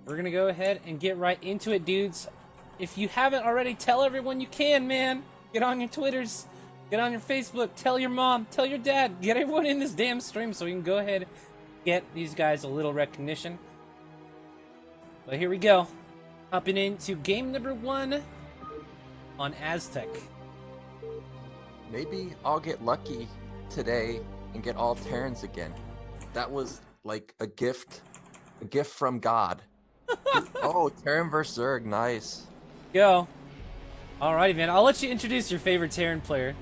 we're gonna go ahead and get right into it, dudes. If you haven't already, tell everyone you can, man. Get on your Twitters, get on your Facebook, tell your mom, tell your dad, get everyone in this damn stream so we can go ahead and get these guys a little recognition. But here we go. Hopping into game number 1 on Aztec. Maybe I'll get lucky today and get all Terrans again. That was like a gift from God. Oh, Terran versus Zerg, nice. Go. Alrighty, man. I'll let you introduce your favorite Terran player.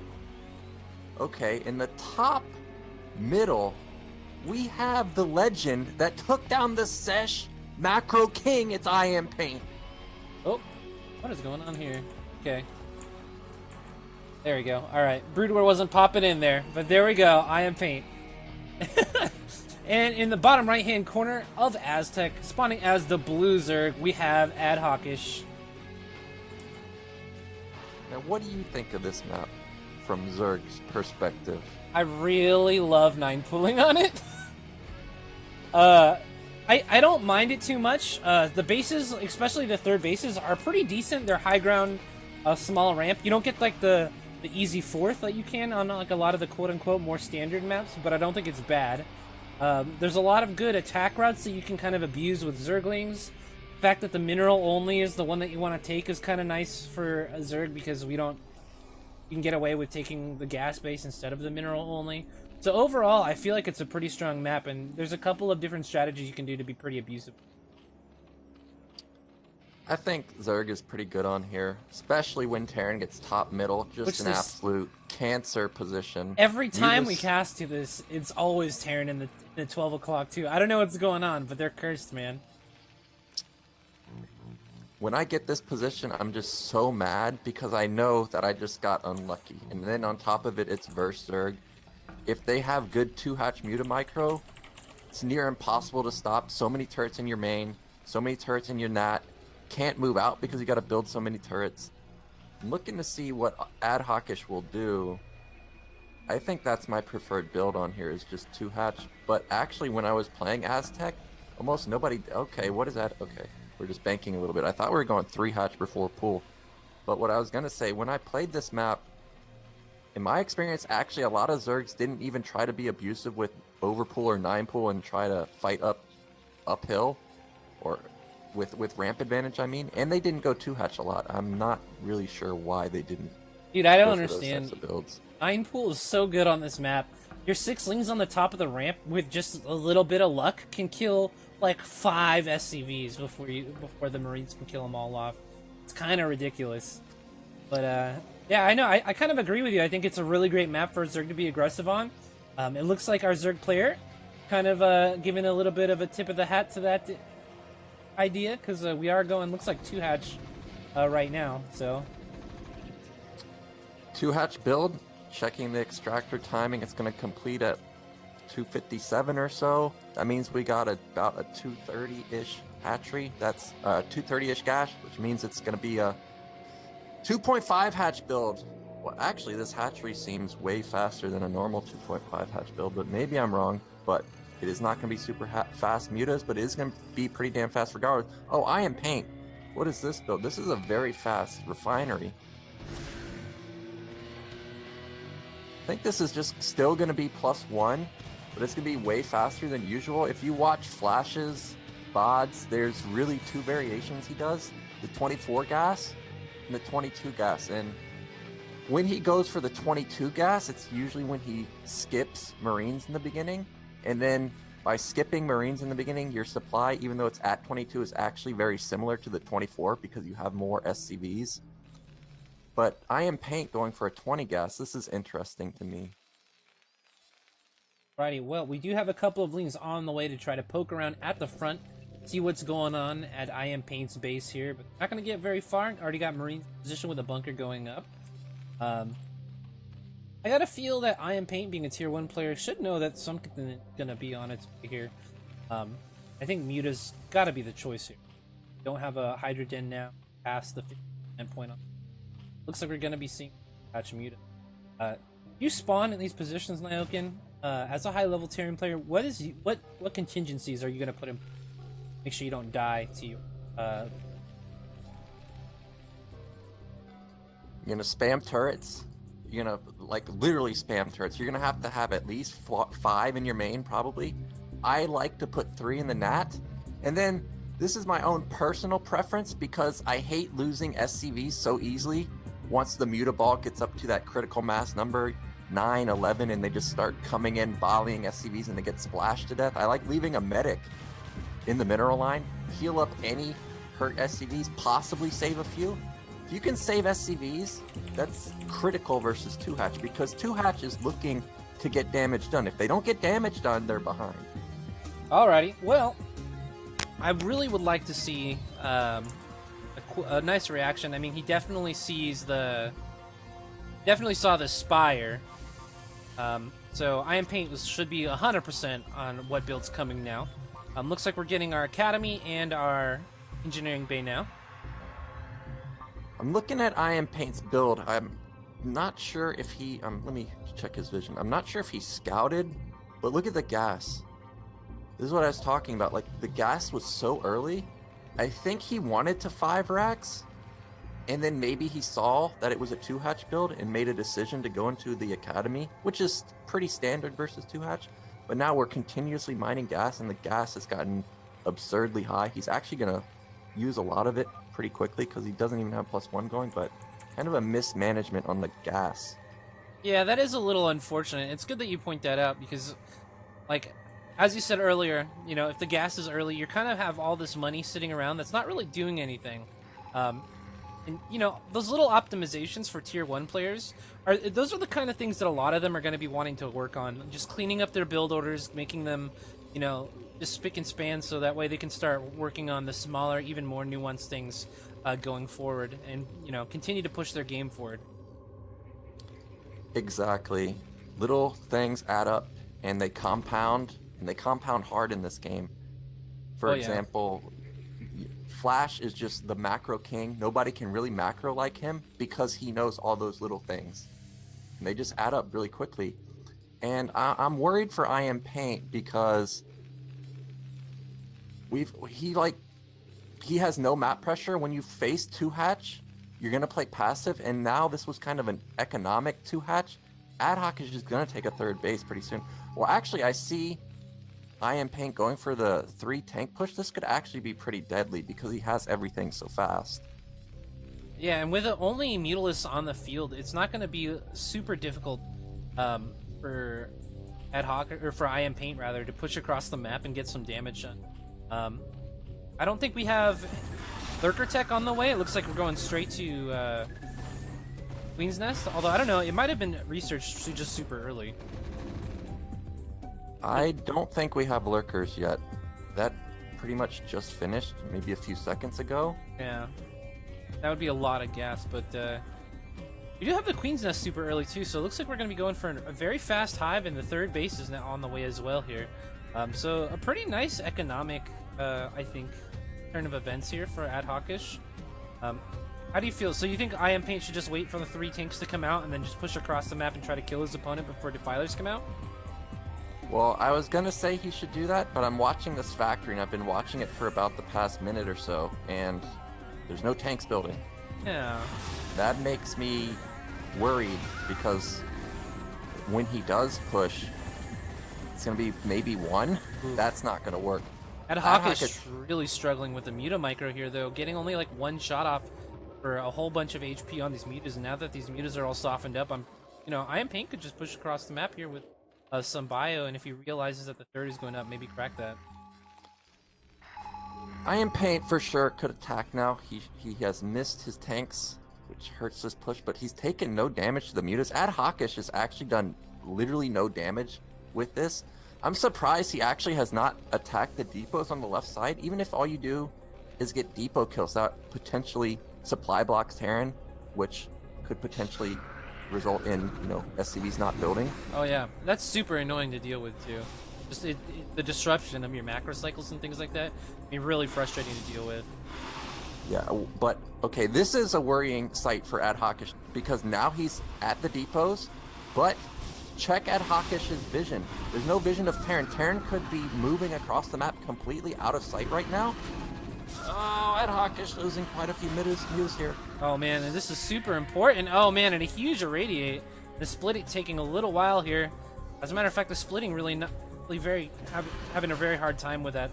Okay, in the top middle, we have the legend that took down the Sesh Macro King. It's iAmPaint. Oh, what is going on here? Okay. There we go. Alright, Broodwar wasn't popping in there, but there we go. iAmPaint. And in the bottom right-hand corner of Aztec, spawning as the blue Zerg, we have adhocish. Now, what do you think of this map from Zerg's perspective? I really love 9 pulling on it. I don't mind it too much. The bases, especially the third bases, are pretty decent. They're high ground, small ramp. You don't get like the easy fourth that you can on like a lot of the quote-unquote more standard maps, but I don't think it's bad. There's a lot of good attack routes that you can kind of abuse with Zerglings. The fact that the mineral only is the one that you want to take is kind of nice for a Zerg because you can get away with taking the gas base instead of the mineral only. So overall, I feel like it's a pretty strong map, and there's a couple of different strategies you can do to be pretty abusive. I think Zerg is pretty good on here, especially when Terran gets top middle, just an absolute cancer position. Every time we cast to this, it's always Terran in the 12 o'clock too. I don't know what's going on, but they're cursed, man. When I get this position, I'm just so mad because I know that I just got unlucky. And then on top of it, it's verse Zerg. If they have good 2-hatch Mutamicro, it's near impossible to stop. So many turrets in your main, so many turrets in your nat. Can't move out because you got to build so many turrets. I'm looking to see what adhocish will do. I think that's my preferred build on here, is just 2-hatch. But actually, when I was playing Aztec, almost nobody... Okay, what is that? Okay, we're just banking a little bit. I thought we were going 3-hatch before pool. But what I was going to say, when I played this map, in my experience, actually, a lot of Zergs didn't even try to be abusive with overpool or 9-pool and try to fight uphill, or with ramp advantage, I mean. And they didn't go 2-hatch a lot. I'm not really sure why they didn't. Dude, I don't understand. 9-pool is so good on this map. Your 6-lings on the top of the ramp with just a little bit of luck can kill like 5 SCVs before the Marines can kill them all off. It's kind of ridiculous. But yeah, I know. I kind of agree with you. I think it's a really great map for Zerg to be aggressive on. It looks like our Zerg player kind of giving a little bit of a tip of the hat to that idea, because we are going, looks like 2-hatch right now. So 2-hatch build, checking the extractor timing. It's going to complete at 257 or so. That means we got about a 230-ish hatchery. That's 230-ish gash, which means it's going to be a 2.5 hatch build. Well, actually, this hatchery seems way faster than a normal 2.5 hatch build, but maybe I'm wrong. But it is not going to be super fast mutas, but it is going to be pretty damn fast regardless. Oh, iAmPaint. What is this build? This is a very fast refinery. I think this is just still going to be +1, but it's going to be way faster than usual. If you watch Flash's VODs, there's really 2 variations he does. The 24 gas and the 22 gas. And when he goes for the 22 gas, it's usually when he skips Marines in the beginning. And then by skipping Marines in the beginning, your supply, even though it's at 22, is actually very similar to the 24 because you have more SCVs. But iAmPaint going for a 20 gas, this is interesting to me. Righty, well, we do have a couple of lings on the way to try to poke around at the front, see what's going on at iAmPaint's base here, but not going to get very far. Already got Marine position with a bunker going up. I gotta feel that iAmPaint, being a tier 1 player, should know that something gonna be on its way here. I think Muta's gotta be the choice here. Don't have a Hydra Den now, past the 50% point on. Looks like we're gonna be seeing patch Muta. You spawn in these positions, Nyoken, as a high level Terran player. What contingencies are you gonna put in? make sure you don't die to you. You're gonna spam turrets. You're gonna like literally spam turrets. You're gonna have to have at least 5 in your main probably. I like to put 3 in the nat, and then this is my own personal preference because I hate losing SCVs so easily. Once the mutaball gets up to that critical mass number 9, 11, and they just start coming in volleying SCVs and they get splashed to death. I like leaving a medic in the mineral line, heal up any hurt SCVs, possibly save a few. If you can save SCVs, that's critical versus 2-hatch because 2-hatch is looking to get damage done. If they don't get damage done, they're behind. Alrighty, well, I really would like to see a nice reaction. I mean, he definitely saw the Spire. So iAmPaint should be 100% on what build's coming now. Looks like we're getting our Academy and our Engineering Bay now. I'm looking at iAmPaint's build. I'm not sure if he... let me check his vision. I'm not sure if he scouted, but look at the gas. This is what I was talking about. Like, the gas was so early. I think he wanted to 5 racks, and then maybe he saw that it was a 2-hatch build and made a decision to go into the Academy, which is pretty standard versus 2-hatch. But now we're continuously mining gas, and the gas has gotten absurdly high. He's actually going to use a lot of it pretty quickly because he doesn't even have +1 going, but kind of a mismanagement on the gas. Yeah, that is a little unfortunate. It's good that you point that out because, like, as you said earlier, you know, if the gas is early, you kind of have all this money sitting around that's not really doing anything. And, you know, those little optimizations for Tier 1 players, those are the kind of things that a lot of them are going to be wanting to work on. Just cleaning up their build orders, making them, you know, just spick and span so that way they can start working on the smaller, even more nuanced things going forward and, you know, continue to push their game forward. Exactly. Little things add up and they compound, and they compound hard in this game. For example, Flash is just the macro king. Nobody can really macro like him because he knows all those little things. And they just add up really quickly. And I'm worried for iAmPaint because he has no map pressure. When you face 2-hatch, you're going to play passive, and now this was kind of an economic 2-hatch. Adhoc is just going to take a 3rd base pretty soon. Well, actually, I see iAmPaint going for the 3 tank push. This could actually be pretty deadly because he has everything so fast. Yeah, and with only Mutalisk on the field, it's not going to be super difficult for Adhoc, or for iAmPaint rather, to push across the map and get some damage done. I don't think we have Lurker Tech on the way. It looks like we're going straight to Queen's Nest, although I don't know, it might have been researched just super early. I don't think we have lurkers yet. That pretty much just finished maybe a few seconds ago. Yeah, that would be a lot of gas, but we do have the Queen's Nest super early too, so it looks like we're going to be going for a very fast hive, and the 3rd base is now on the way as well here. So a pretty nice economic, I think, turn of events here for adhocish. How do you feel? So you think iAmPaint should just wait for the 3 tanks to come out and then just push across the map and try to kill his opponent before defilers come out? Well, I was gonna say he should do that, but I'm watching this factory, and I've been watching it for about the past minute or so, and there's no tanks building. Yeah. That makes me worried because when he does push, it's gonna be maybe 1. Ooh. That's not gonna work. adhocish is really struggling with the Muta Micro here, though, getting only like 1 shot off for a whole bunch of HP on these mutas, and now that these mutas are all softened up, iAmPaint could just push across the map here with some bio, and if he realizes that the 3rd is going up, maybe crack that. iAmPaint for sure could attack now. He has missed his tanks, which hurts this push, but he's taken no damage to the mutas. adhocish has actually done literally no damage with this. I'm surprised he actually has not attacked the depots on the left side. Even if all you do is get depot kills, that potentially supply blocks Terran, which could potentially result in, SCVs not building. Oh yeah, that's super annoying to deal with too. Just the disruption of your macro cycles and things like that. I mean, really frustrating to deal with. Yeah, but okay, this is a worrying sight for adhocish because now he's at the depots, but check adhocish's vision. There's no vision of Terran. Terran could be moving across the map completely out of sight right now. Oh, adhocish losing quite a few meters here. Oh man, and this is super important. Oh man, and a huge irradiate. The split taking a little while here. As a matter of fact, the splitting really not really having a very hard time with that.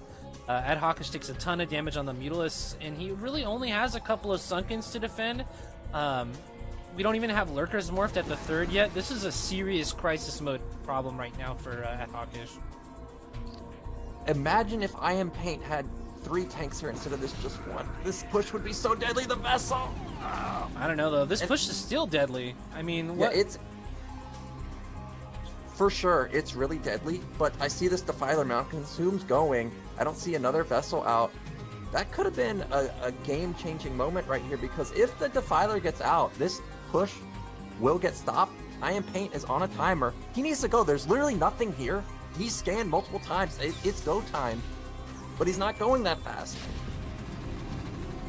adhocish takes a ton of damage on the Mutilus, and he really only has a couple of Sunkens to defend. We don't even have Lurkers morphed at the 3rd yet. This is a serious crisis mode problem right now for adhocish. Imagine if iAmPaint had 3 tanks here instead of this just 1. This push would be so deadly, the Vessel! Oh. I don't know, though. This push is still deadly. I mean, what? Yeah, it's... For sure, it's really deadly, but I see this Defiler mount. Consume's going. I don't see another Vessel out. That could have been a game-changing moment right here, because if the Defiler gets out, this push will get stopped. iAmPaint is on a timer. He needs to go. There's literally nothing here. He's scanned multiple times. It's go time, but he's not going that fast.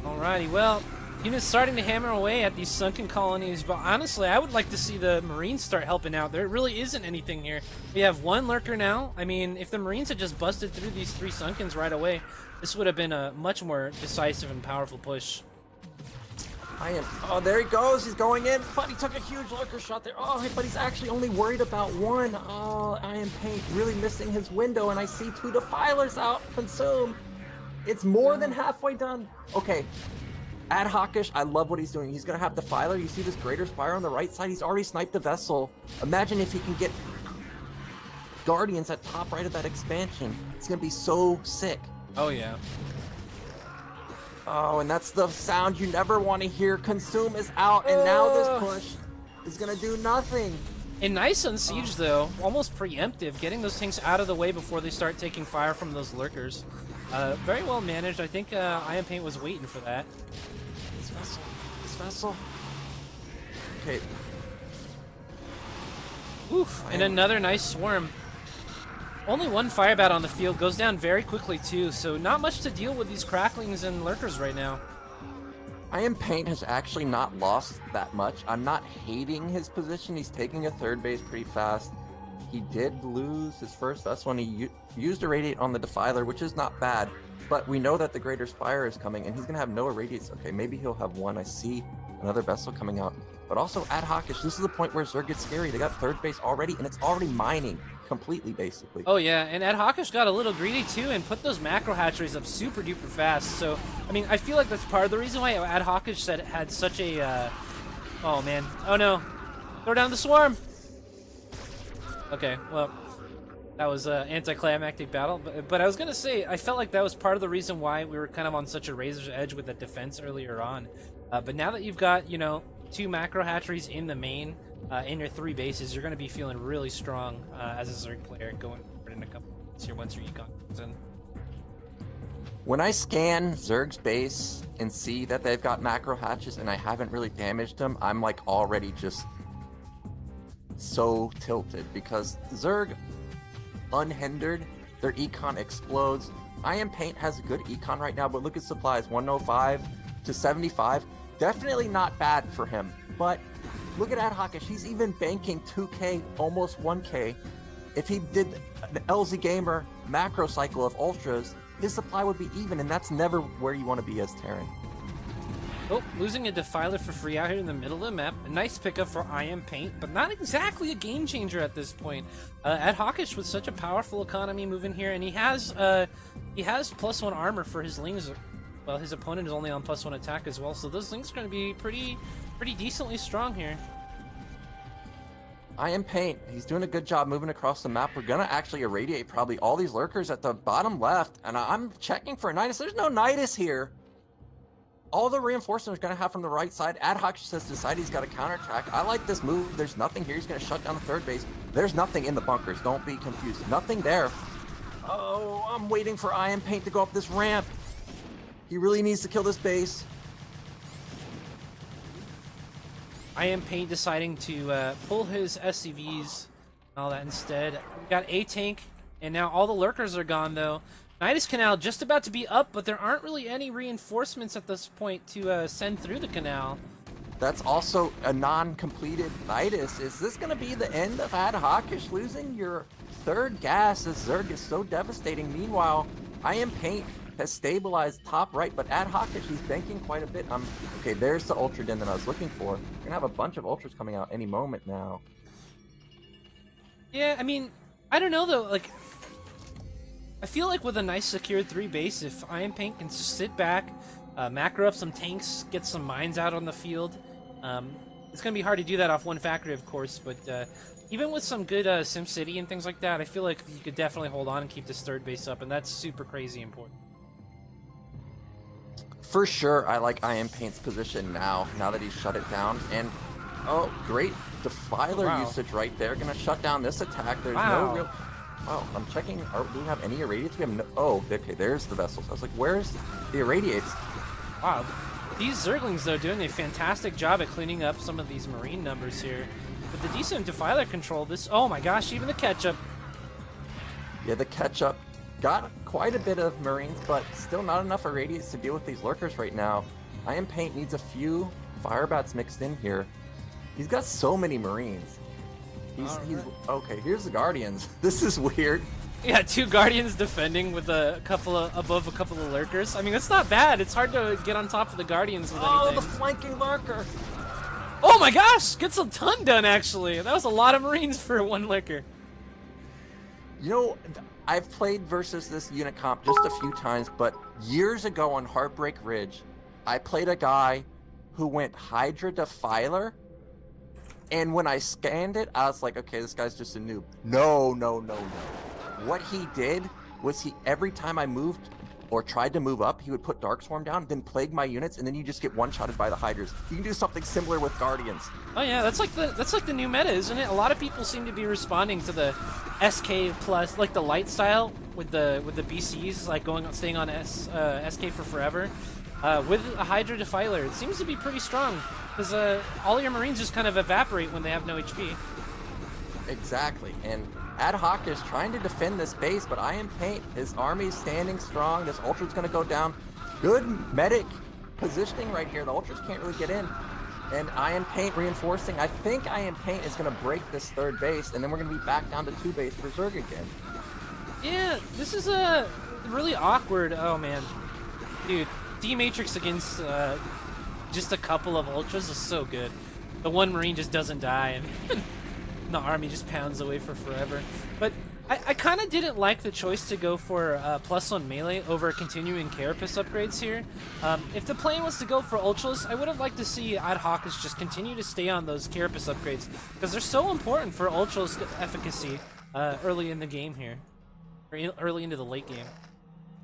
Alrighty, well, units starting to hammer away at these sunken colonies, but honestly, I would like to see the Marines start helping out. There really isn't anything here. We have 1 Lurker now. I mean, if the Marines had just busted through these 3 Sunkens right away, this would have been a much more decisive and powerful push. Oh, there he goes. He's going in, but he took a huge Lurker shot there. Oh, but he's actually only worried about 1. Oh, iAmPaint really missing his window, and I see 2 Defilers out. Consume. It's more than halfway done. Okay. adhocish, I love what he's doing. He's going to have Defiler. You see this Greater Spire on the right side? He's already sniped the Vessel. Imagine if he can get Guardians at top right of that expansion. It's going to be so sick. Oh, yeah. Oh, and that's the sound you never want to hear. Consume is out, and now this push is going to do nothing. And nice on Siege, though. Almost preemptive, getting those tanks out of the way before they start taking fire from those Lurkers. Very well managed. I think iAmPaint was waiting for that. This Vessel. Okay. Oof, and another nice swarm. Only 1 Firebat on the field, goes down very quickly too, so not much to deal with these Cracklings and Lurkers right now. iAmPaint has actually not lost that much. I'm not hating his position. He's taking a 3rd base pretty fast. He did lose his first Vessel, and he used Irradiate on the Defiler, which is not bad, but we know that the Greater Spire is coming, and he's going to have no Irradiates. Okay, maybe he'll have 1. I see another Vessel coming out. But also, adhocish, this is the point where Zerg gets scary. They got 3rd base already, and it's already mining completely, basically. Oh yeah, and adhocish got a little greedy too and put those macro hatcheries up super duper fast. So, I mean, I feel like that's part of the reason why adhocish said it had such a, oh man, oh no, throw down the swarm. Okay, well, that was an anticlimactic battle, but I was gonna say, I felt like that was part of the reason why we were kind of on such a razor's edge with the defense earlier on. But now that you've got, you know, 2 macro hatcheries in the main, in your 3 bases, you're going to be feeling really strong as a Zerg player going forward in a couple months here once your econ comes in. When I scan Zerg's base and see that they've got macro hatches and I haven't really damaged them, I'm like already just so tilted, because Zerg, unhindered, their econ explodes. iAmPaint has a good econ right now, but look at supplies, 105 to 75. Definitely not bad for him, but look at adhocish. He's even banking 2k, almost 1k. If he did an LZ Gamer macro cycle of ultras, his supply would be even, and that's never where you want to be as Terran. Oh, losing a Defiler for free out here in the middle of the map. A nice pickup for iAmPaint, but not exactly a game changer at this point. adhocish with such a powerful economy moving here, and he has +1 armor for his lings. Well, his opponent is only on +1 attack as well, so those lings are going to be pretty decently strong here. iAmPaint, he's doing a good job moving across the map. We're going to actually irradiate probably all these Lurkers at the bottom left, and I'm checking for a Nidus. There's no Nidus here. All the reinforcements are going to have from the right side. adhocish has decided he's got a counterattack. I like this move. There's nothing here. He's going to shut down the 3rd base. There's nothing in the bunkers. Don't be confused. Nothing there. Oh, I'm waiting for iAmPaint to go up this ramp. He really needs to kill this base. iAmPaint deciding to pull his SCVs and all that instead. We got a tank, and now all the Lurkers are gone, though. Nidus Canal just about to be up, but there aren't really any reinforcements at this point to send through the canal. That's also a non-completed Nidus. Is this going to be the end of adhocish? Losing your third gas as Zerg is so devastating. Meanwhile, iAmPaint has stabilized top right, but adhocish, he's banking quite a bit. Okay, there's the Ultra Den that I was looking for. We're going to have a bunch of Ultras coming out any moment now. Yeah, I mean, I don't know though, like, I feel like with a nice secured 3 base, if iAmPaint can just sit back, macro up some tanks, get some mines out on the field, it's going to be hard to do that off one factory, of course, but even with some good SimCity and things like that, I feel like you could definitely hold on and keep this third base up, and that's super crazy important. For sure, I like iAmPaint's position now that he's shut it down, and oh, great Defiler usage right there. Gonna shut down this attack. There's no real... Oh, I'm checking. Do we have any irradiates? We have no... Oh, okay, there's the vessels. I was like, where's the irradiates? Wow. These Zerglings, though, doing a fantastic job at cleaning up some of these Marine numbers here. With the decent Defiler control, this... Oh my gosh, even the ketchup. Yeah, the ketchup got quite a bit of Marines, but still not enough irradiates to deal with these lurkers right now. iAmPaint needs a few Firebats mixed in here. He's got so many Marines. He's okay, here's the Guardians. This is weird. Yeah, 2 Guardians defending with above a couple of lurkers. I mean, that's not bad. It's hard to get on top of the Guardians with anything. Oh, the flanking lurker. Oh my gosh, gets a ton done actually. That was a lot of Marines for one lurker. You know, I've played versus this unit comp just a few times, but years ago on Heartbreak Ridge, I played a guy who went Hydra Defiler. And when I scanned it, I was like, okay, this guy's just a noob. No. What he did was every time I moved or tried to move up, he would put Darkstorm down, then plague my units, and then you just get one-shotted by the Hydras. You can do something similar with Guardians. Oh yeah, that's like the new meta, isn't it? A lot of people seem to be responding to the SK plus, like the light style with the BCs, like staying on SK for forever. With a Hydra Defiler, it seems to be pretty strong, because all your Marines just kind of evaporate when they have no HP. Exactly, and adhocish is trying to defend this base, but iAmPaint, his army's standing strong. This Ultra's going to go down. Good medic positioning right here. The Ultras can't really get in. And iAmPaint reinforcing. I think iAmPaint is going to break this third base, and then we're going to be back down to 2 base for Zerg again. Yeah, this is a really awkward... Oh, man. Dude. D-Matrix against just a couple of Ultras is so good. The one Marine just doesn't die, and the army just pounds away for forever. But I kind of didn't like the choice to go for +1 melee over continuing Carapace upgrades here. If the plan was to go for Ultras, I would have liked to see adhocish just continue to stay on those Carapace upgrades, because they're so important for Ultras efficacy early in the game here, or early into the late game.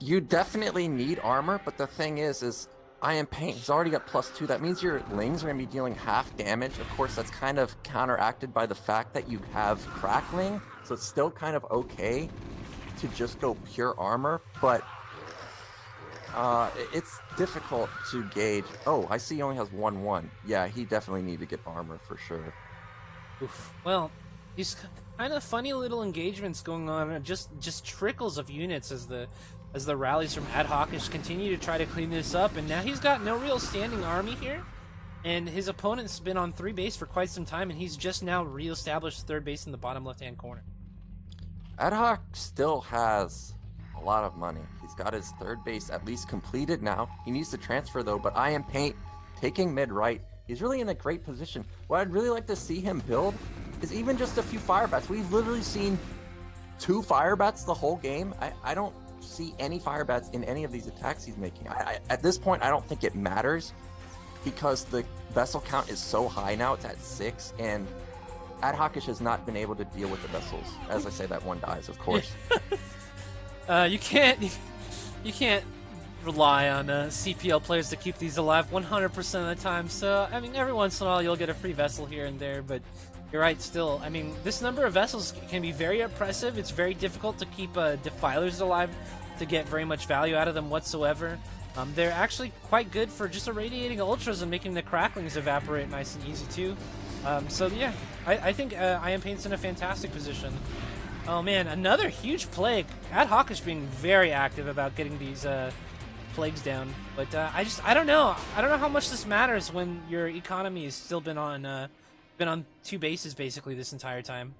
You definitely need armor, but the thing is iAmPaint, he's already got +2. That means your Lings are going to be dealing half damage. Of course, that's kind of counteracted by the fact that you have Crackling, so it's still kind of okay to just go pure armor, but it's difficult to gauge. Oh, I see he only has 1-1. Yeah, he definitely need to get armor for sure. Oof. Well, these kind of funny little engagements going on, just trickles of units as the rallies from adhocish continue to try to clean this up, and now he's got no real standing army here, and his opponent's been on 3 base for quite some time, and he's just now re-established 3rd base in the bottom left-hand corner. Adhoc still has a lot of money. He's got his 3rd base at least completed now. He needs to transfer though, but iAmPaint taking mid-right. He's really in a great position. What I'd really like to see him build is even just a few Firebats. We've literally seen 2 Firebats the whole game. I don't see any Firebats in any of these attacks he's making. At this point, I don't think it matters, because the vessel count is so high now. It's at 6, and adhocish has not been able to deal with the vessels. As I say, that one dies, of course. You can't rely on CPL players to keep these alive 100% of the time. So I mean, every once in a while you'll get a free vessel here and there, but you're right. Still, I mean, this number of vessels can be very oppressive. It's very difficult to keep defilers alive, to get very much value out of them whatsoever. They're actually quite good for just irradiating Ultras and making the Cracklings evaporate nice and easy too. So yeah, I think iAmPaint's in a fantastic position. Oh man, another huge plague. adhocish being very active about getting these plagues down. But I don't know. I don't know how much this matters when your economy has still been on 2 bases basically this entire time.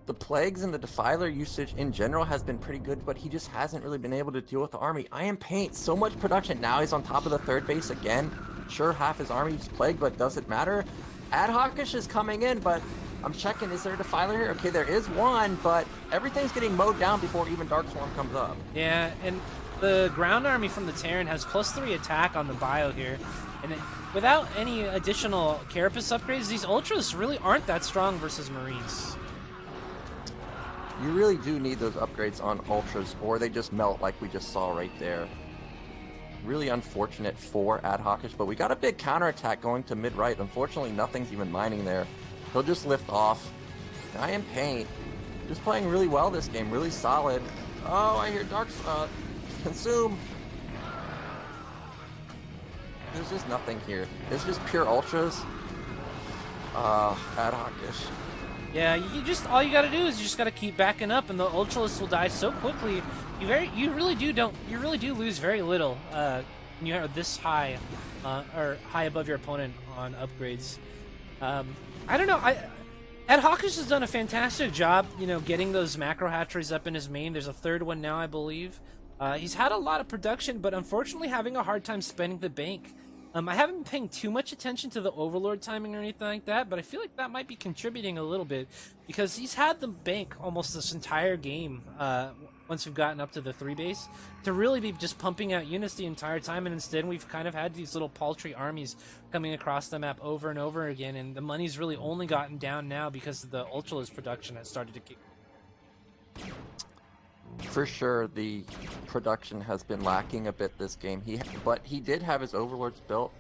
The plagues and the defiler usage in general has been pretty good, but he just hasn't really been able to deal with the army. iAmPaint, so much production. Now he's on top of the 3rd base again. Sure, half his army's plagued, but does it matter? adhocish is coming in, but I'm checking, is there a defiler here? Okay, there is one, but everything's getting mowed down before even Dark Swarm comes up. Yeah, and the ground army from the Terran has +3 attack on the bio here. And without any additional carapace upgrades, these ultras really aren't that strong versus Marines. You really do need those upgrades on ultras, or they just melt like we just saw right there. Really unfortunate for adhocish, but we got a big counterattack going to mid-right. Unfortunately, nothing's even mining there. He'll just lift off. iAmPaint, just playing really well this game, really solid. Oh, I hear consume. There's just nothing here. It's just pure ultras. Adhocish. Yeah, all you gotta do is you just gotta keep backing up, and the ultralists will die so quickly. You really do lose very little when you are this high, or high above your opponent on upgrades. I don't know. adhocish has done a fantastic job, getting those macro hatcheries up in his main. There's a 3rd one now, I believe. He's had a lot of production, but unfortunately having a hard time spending the bank. I haven't been paying too much attention to the Overlord timing or anything like that, but I feel like that might be contributing a little bit, because he's had the bank almost this entire game, once we've gotten up to the 3 base, to really be just pumping out units the entire time, and instead we've kind of had these little paltry armies coming across the map over and over again, and the money's really only gotten down now because the Ultralist production has started to kick. For sure, the production has been lacking a bit this game. But he did have his overlords built.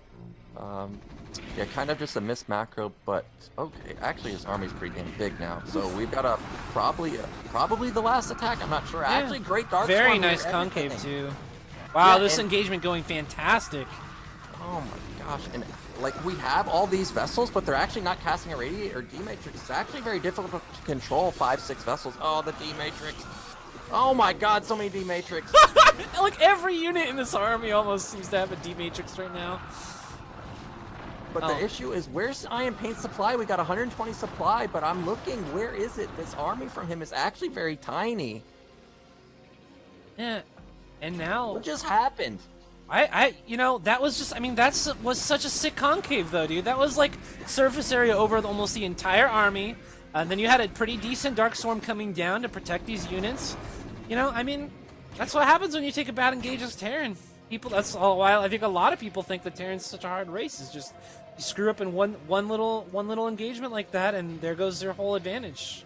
Yeah, kind of just a missed macro, but okay. Actually, his army's pretty damn big now, so we've got probably the last attack. I'm not sure. Yeah. Actually, great Dark Swarm. Very nice concave too. Wow, yeah, this engagement going fantastic. Oh my gosh! And like, we have all these vessels, but they're actually not casting a radiate or D-matrix. It's actually very difficult to control 5-6 vessels. Oh, the D-matrix. Oh my god, so many D-matrix. Like, every unit in this army almost seems to have a D-matrix right now. But the issue is, where's iAmPaint supply? We got 120 supply, but I'm looking, where is it? This army from him is actually very tiny. Yeah, and now... What just happened? that was just, that was such a sick concave, though, dude. That was, like, surface area over almost the entire army. And then you had a pretty decent Dark Swarm coming down to protect these units. That's what happens when you take a bad engage as Terran. That's all while I think a lot of people think that Terran's such a hard race. It's just, you screw up in one little engagement like that, and there goes your whole advantage.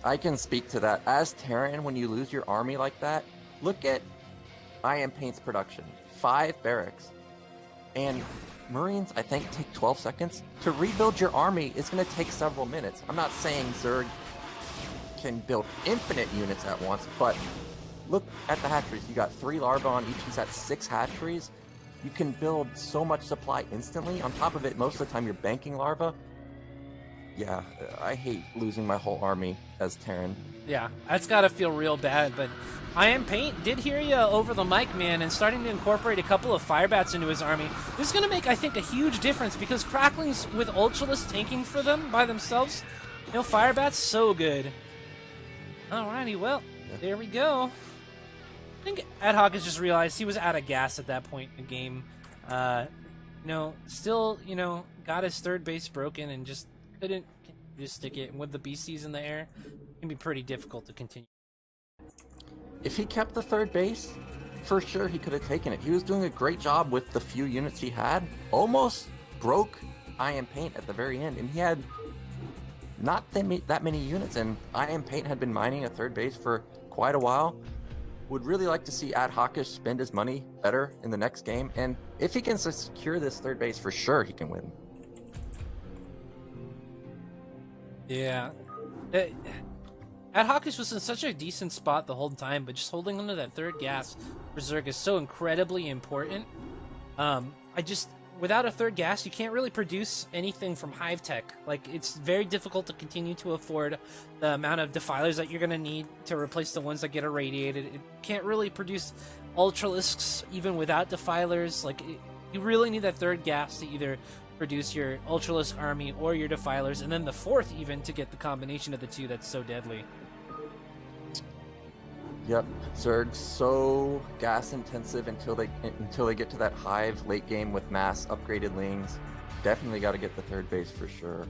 I can speak to that. As Terran, when you lose your army like that, look at iAmPaint's production. 5 barracks. And Marines, I think, take 12 seconds. To rebuild your army, it's going to take several minutes. I'm not saying Zerg can build infinite units at once, but look at the hatcheries. You got 3 larvae on each. He's at 6 hatcheries. You can build so much supply instantly. On top of it, most of the time you're banking larvae. Yeah, I hate losing my whole army as Terran. Yeah, that's got to feel real bad, but iAmPaint did hear you over the mic, man, and starting to incorporate a couple of Firebats into his army. This is going to make, I think, a huge difference, because Cracklings with Ultralists tanking for them by themselves, Firebats, so good. Alrighty, well, there we go. I think adhocish just realized he was out of gas at that point in the game. Still, got his 3rd base broken and just couldn't just stick it. And with the BCs in the air, it can be pretty difficult to continue. If he kept the 3rd base, for sure he could have taken it. He was doing a great job with the few units he had. Almost broke iAmPaint at the very end, and he had not that many units, and iAmPaint had been mining a 3rd base for quite a while. Would really like to see adhocish spend his money better in the next game, and if he can secure this 3rd base, for sure he can win. Yeah. adhocish was in such a decent spot the whole time, but just holding onto that 3rd gas for Zerg is so incredibly important. Without a 3rd gas, you can't really produce anything from Hive Tech. Like, it's very difficult to continue to afford the amount of defilers that you're going to need to replace the ones that get irradiated. It can't really produce Ultralisks even without defilers. Like, you really need that third gas to either produce your Ultralisk army or your defilers, and then the fourth even to get the combination of the two that's so deadly. Yep, Zerg's so gas intensive until they get to that hive late game with mass upgraded lings. Definitely got to get the third base for sure.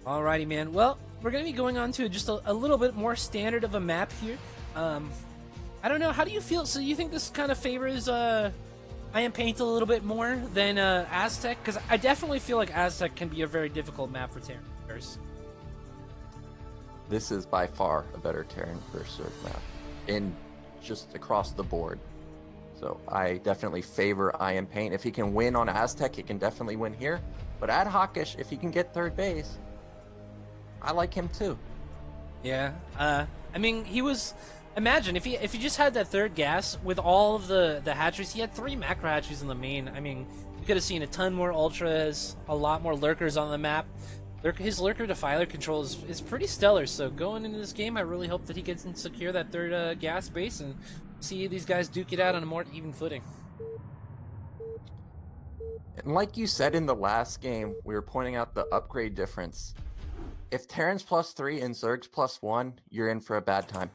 Alrighty, man. Well, we're going to be going on to just a little bit more standard of a map here. I don't know, how do you feel? So you think this kind of favors iAmPaint a little bit more than Aztec? Because I definitely feel like Aztec can be a very difficult map for Terran players. This is by far a better Terran first Zerg map, in just across the board. So I definitely favor iAmPaint. If he can win on Aztec, he can definitely win here. But adhocish, if he can get third base, I like him too. Yeah, I mean, he was... Imagine if he just had that third gas with all of the hatcheries. He had 3 macro hatcheries in the main. I mean, you could have seen a ton more ultras, a lot more lurkers on the map. His lurker defiler control is pretty stellar. So going into this game, I really hope that he gets and secure that third gas base and see these guys duke it out on a more even footing. And like you said in the last game, we were pointing out the upgrade difference. If Terran's +3 and Zerg's +1, you're in for a bad time.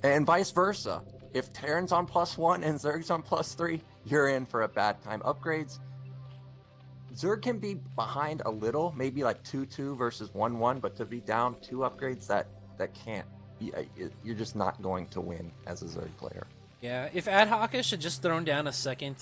And vice versa. If Terran's on +1 and Zerg's on +3, you're in for a bad time. Upgrades, Zerg can be behind a little, maybe like 2-2 versus 1-1, but to be down 2 upgrades, that can't be, you're just not going to win as a Zerg player. Yeah, if adhocish had just thrown down a second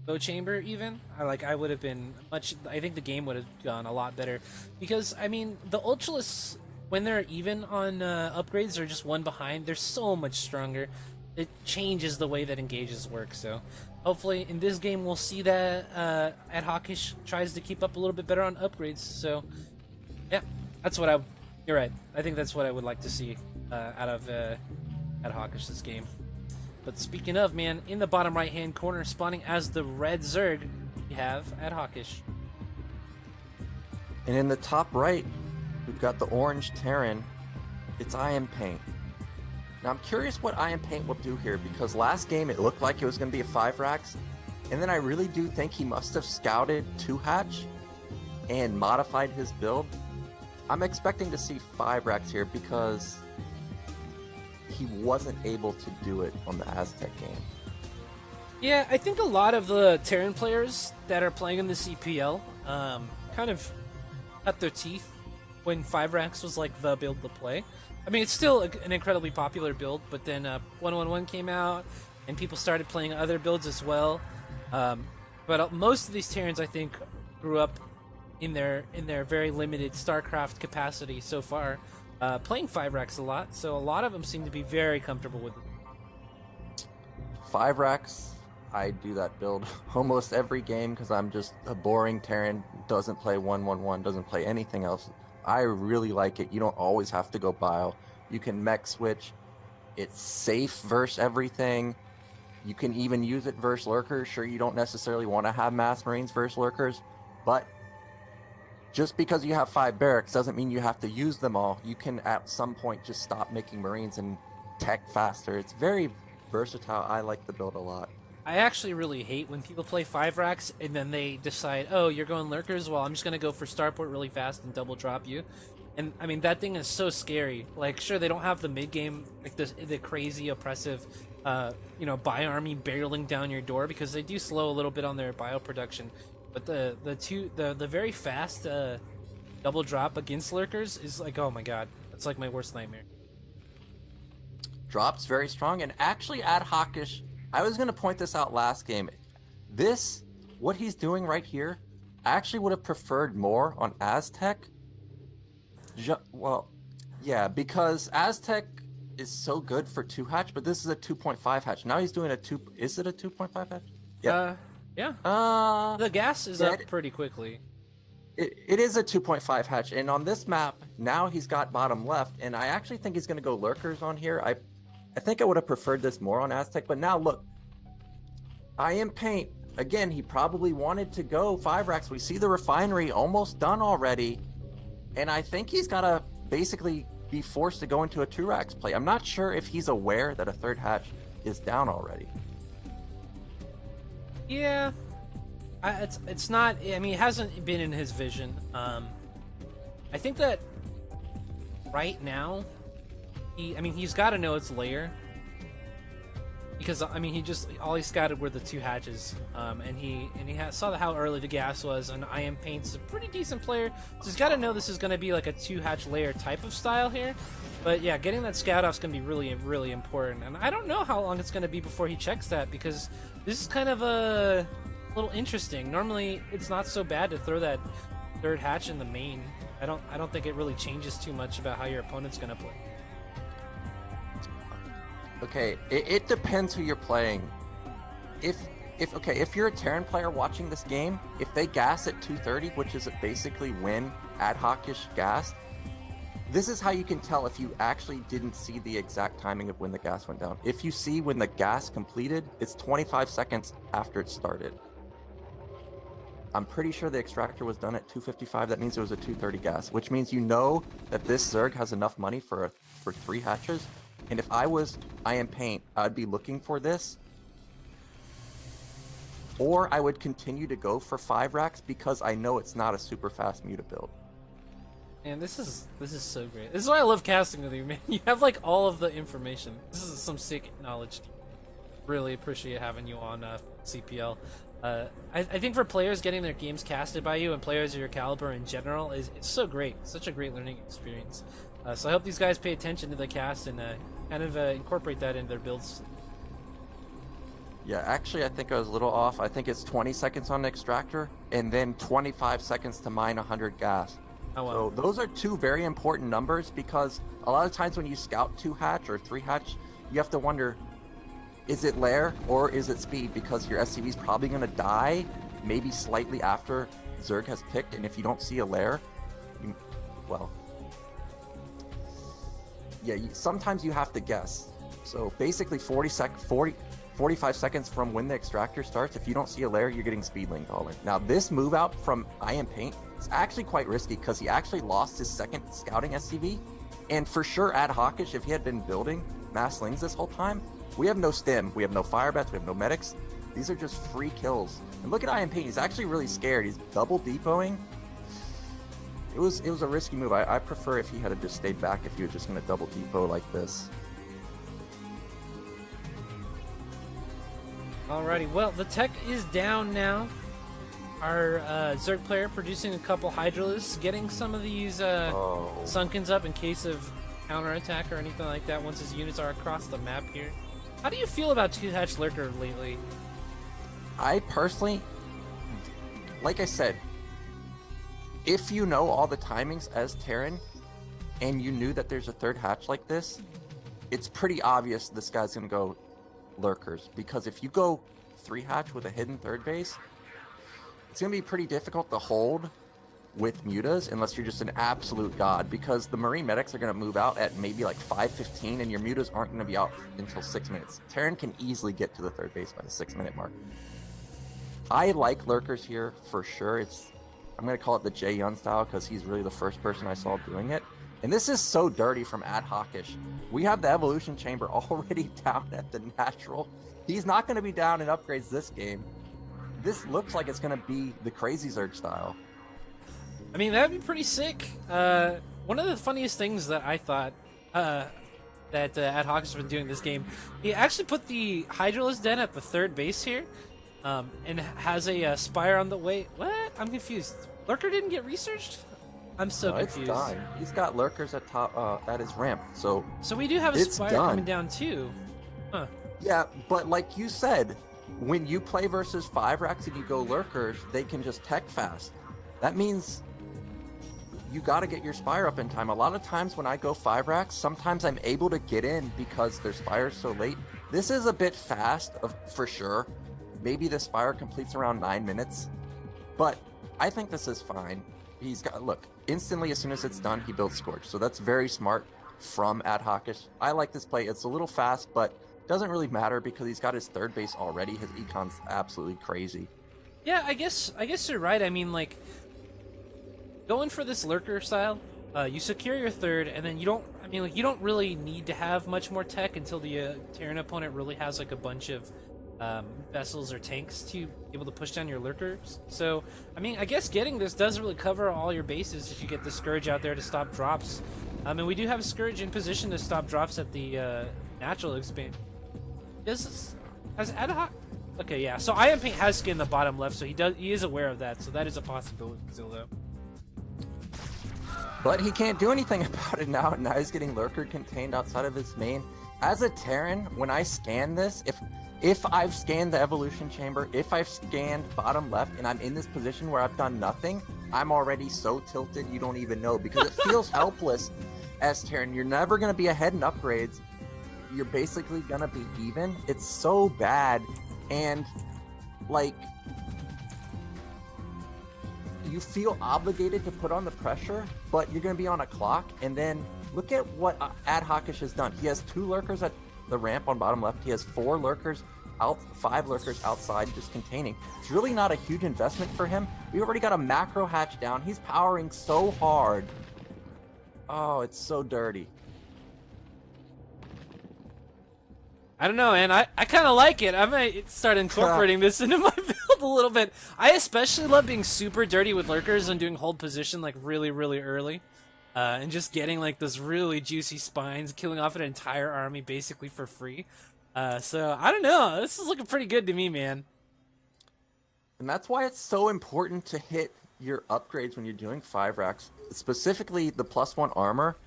bow chamber even, I would have been I think the game would have gone a lot better. Because, I mean, the Ultralisks, when they're even on upgrades or just one behind, they're so much stronger. It changes the way that engages work. So hopefully in this game we'll see that adhocish tries to keep up a little bit better on upgrades. So yeah, you're right. I think that's what I would like to see out of adhocish this game. But speaking of, man, in the bottom right hand corner, spawning as the red Zerg, we have adhocish. And in the top right, we've got the orange Terran. It's iAmPaint. Now I'm curious what iAmPaint will do here, because last game it looked like it was going to be a 5 racks, and then I really do think he must have scouted 2 hatch and modified his build. I'm expecting to see 5 racks here because he wasn't able to do it on the Aztec game. Yeah, I think a lot of the Terran players that are playing in the CPL kind of cut their teeth when 5 racks was like the build to play. I mean, it's still an incredibly popular build, but then 111 came out, and people started playing other builds as well. But most of these Terrans, I think, grew up in their very limited StarCraft capacity so far, playing 5 racks a lot. So a lot of them seem to be very comfortable with it. 5 racks, I do that build almost every game because I'm just a boring Terran, doesn't play 111, doesn't play anything else. I really like it. You don't always have to go bio. You can mech switch. It's safe versus everything. You can even use it versus lurkers. Sure, you don't necessarily want to have mass marines versus lurkers, but just because you have 5 barracks doesn't mean you have to use them all. You can at some point just stop making marines and tech faster. It's very versatile. I like the build a lot. I actually really hate when people play 5 racks and then they decide, oh, you're going lurkers? Well, I'm just going to go for starport really fast and double drop you. And, I mean, that thing is so scary. Like, sure, they don't have the mid-game, like, the crazy, oppressive, bio army barreling down your door, because they do slow a little bit on their bio production. But the very fast double drop against lurkers is like, oh my god, that's like my worst nightmare. Drop's very strong, and actually adhocish, I was going to point this out last game. What he's doing right here, I actually would have preferred more on Aztec. Well, yeah, because Aztec is so good for 2 hatch, but this is a 2.5 hatch. Now he's doing is it a 2.5 hatch? Yeah. Yeah. The gas is up pretty quickly. It is a 2.5 hatch, and on this map, now he's got bottom left, and I actually think he's going to go lurkers on here. I think I would have preferred this more on Aztec, but now look, iAmPaint, again, he probably wanted to go 5 racks. We see the refinery almost done already, and I think he's got to basically be forced to go into a 2 racks play. I'm not sure if he's aware that a 3rd hatch is down already. Yeah, it's not. I mean, it hasn't been in his vision. I think that right now, he's got to know it's layer. Because I mean, all he scouted were the 2 hatches, and he saw how early the gas was, and iAmPaint's a pretty decent player, so he's got to know this is going to be like a 2-hatch layer type of style here. But yeah, getting that scout off is going to be really, really important, and I don't know how long it's going to be before he checks that, because this is kind of a little interesting. Normally, it's not so bad to throw that 3rd hatch in the main. I don't think it really changes too much about how your opponent's going to play. Okay, it depends who you're playing. If you're a Terran player watching this game, if they gas at 2:30, which is basically when adhocish gassed, this is how you can tell if you actually didn't see the exact timing of when the gas went down. If you see when the gas completed, it's 25 seconds after it started. I'm pretty sure the extractor was done at 2:55. That means it was a 2:30 gas, which means you know that this Zerg has enough money for 3 hatches. And if I was iAmPaint, I'd be looking for this. Or I would continue to go for 5 racks because I know it's not a super fast muta build. Man, this is so great. This is why I love casting with you, man. You have like all of the information. This is some sick knowledge. Really appreciate having you on CPL. I think for players, getting their games casted by you and players of your caliber in general it's so great. Such a great learning experience. So I hope these guys pay attention to the cast and kind of incorporate that into their builds. Yeah, actually, I think I was a little off. I think it's 20 seconds on the extractor and then 25 seconds to mine 100 gas. Oh, wow. So those are 2 very important numbers, because a lot of times when you scout 2 hatch or 3 hatch, you have to wonder, is it lair or is it speed? Because your SCV is probably going to die maybe slightly after Zerg has picked, and if you don't see a lair, sometimes you have to guess. So basically 45 seconds from when the extractor starts, if you don't see a lair, you're getting speed link all in. Now this move out from iAmPaint is actually quite risky, because he actually lost his 2nd scouting SCV, and for sure adhocish, if he had been building mass slings this whole time, we have no stim, we have no fire bats, we have no medics. These are just free kills. And look at iAmPaint, he's actually really scared. He's double depoting. It was a risky move. I prefer if he had just stayed back, if he was just going to double depot like this. Alrighty, well, the tech is down now. Our Zerg player producing a couple Hydralisks, getting some of these Sunkens up in case of counterattack or anything like that once his units are across the map here. How do you feel about 2-hatch Lurker lately? I personally, like I said, if you know all the timings as Terran, and you knew that there's a 3rd hatch like this, it's pretty obvious this guy's going to go Lurkers. Because if you go 3 hatch with a hidden 3rd base, it's going to be pretty difficult to hold with mutas unless you're just an absolute god, because the Marine medics are going to move out at maybe like 5:15, and your mutas aren't going to be out until 6 minutes. Terran can easily get to the 3rd base by the 6-minute mark. I like Lurkers here for sure. I'm going to call it the Jay Yun style, because he's really the first person I saw doing it. And this is so dirty from adhocish. We have the evolution chamber already down at the natural. He's not going to be down in upgrades this game. This looks like it's going to be the crazy Zerg style. I mean, that'd be pretty sick. One of the funniest things that I thought that adhocish has been doing this game, he actually put the Hydralisk den at the 3rd base here. And has a Spire on the way. What? I'm confused. Lurker didn't get researched? I'm so confused. It's done. He's got Lurkers at top at his ramp, so we do have a Spire coming down too. Huh. Yeah, but like you said, when you play versus 5 racks and you go Lurkers, they can just tech fast. That means you got to get your Spire up in time. A lot of times when I go 5 racks, sometimes I'm able to get in because their Spire's so late. This is a bit fast, for sure. Maybe the Spire completes around 9 minutes, but I think this is fine. He's got, look, instantly as soon as it's done, he builds Scorch. So that's very smart from adhocish. I like this play. It's a little fast, but doesn't really matter because he's got his 3rd base already. His econ's absolutely crazy. Yeah, I guess you're right. I mean, like, going for this Lurker style, You secure your third, and then you don't. I mean, like you don't really need to have much more tech until the Terran opponent really has like a bunch of vessels or tanks to be able to push down your lurkers. So, I mean, I guess getting this does really cover all your bases if you get the Scourge out there to stop drops. And we do have Scourge in position to stop drops at the natural expand. Has Adhoc? Okay, yeah. So iAmPaint has skin in the bottom left, so he is aware of that. So that is a possibility still, though. But he can't do anything about it now. Now he's getting lurker contained outside of his main. As a Terran, when I scan this, if I've scanned the evolution chamber, if I've scanned bottom left, and I'm in this position where I've done nothing, I'm already so tilted you don't even know, because it feels helpless as Terran. You're never going to be ahead in upgrades. You're basically going to be even. It's so bad. And, like, you feel obligated to put on the pressure, but you're going to be on a clock. And then look at what adhocish has done. He has 2 lurkers at the ramp on bottom left. He has 4 lurkers out, 5 lurkers outside, just containing. It's really not a huge investment for him. We already got a macro hatch down. He's powering so hard. Oh, it's so dirty. I don't know, man. I kind of like it. I might start incorporating this into my build a little bit. I especially love being super dirty with lurkers and doing hold position like really, really early. And just getting like those really juicy spines, killing off an entire army basically for free. So, I don't know. This is looking pretty good to me, man. And that's why it's so important to hit your upgrades when you're doing 5 racks. Specifically, the +1 armor.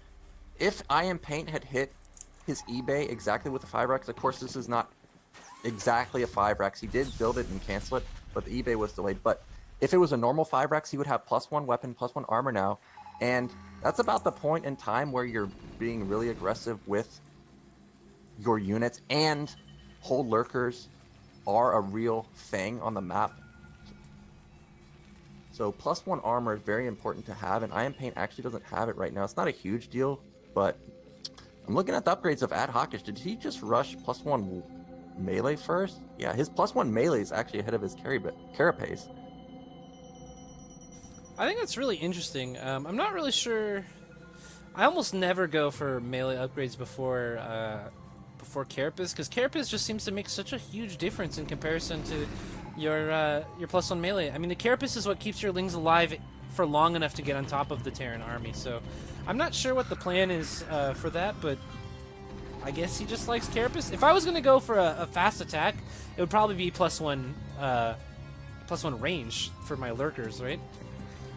If iAmPaint had hit his eBay exactly with the 5 racks, of course this is not exactly a 5 racks. He did build it and cancel it, but the eBay was delayed. But if it was a normal 5 racks, he would have +1 weapon, +1 armor now. And that's about the point in time where you're being really aggressive with your units, and hold lurkers are a real thing on the map. So +1 armor is very important to have, and iAmPaint actually doesn't have it right now. It's not a huge deal, but I'm looking at the upgrades of adhocish. Did he just rush +1 melee first? Yeah, his +1 melee is actually ahead of his carapace. I think that's really interesting. I'm not really sure. I almost never go for melee upgrades before carapace, because carapace just seems to make such a huge difference in comparison to your +1 melee. I mean, the carapace is what keeps your lings alive for long enough to get on top of the Terran army. So I'm not sure what the plan is for that, but I guess he just likes carapace. If I was gonna go for a fast attack, it would probably be +1 range for my lurkers, right?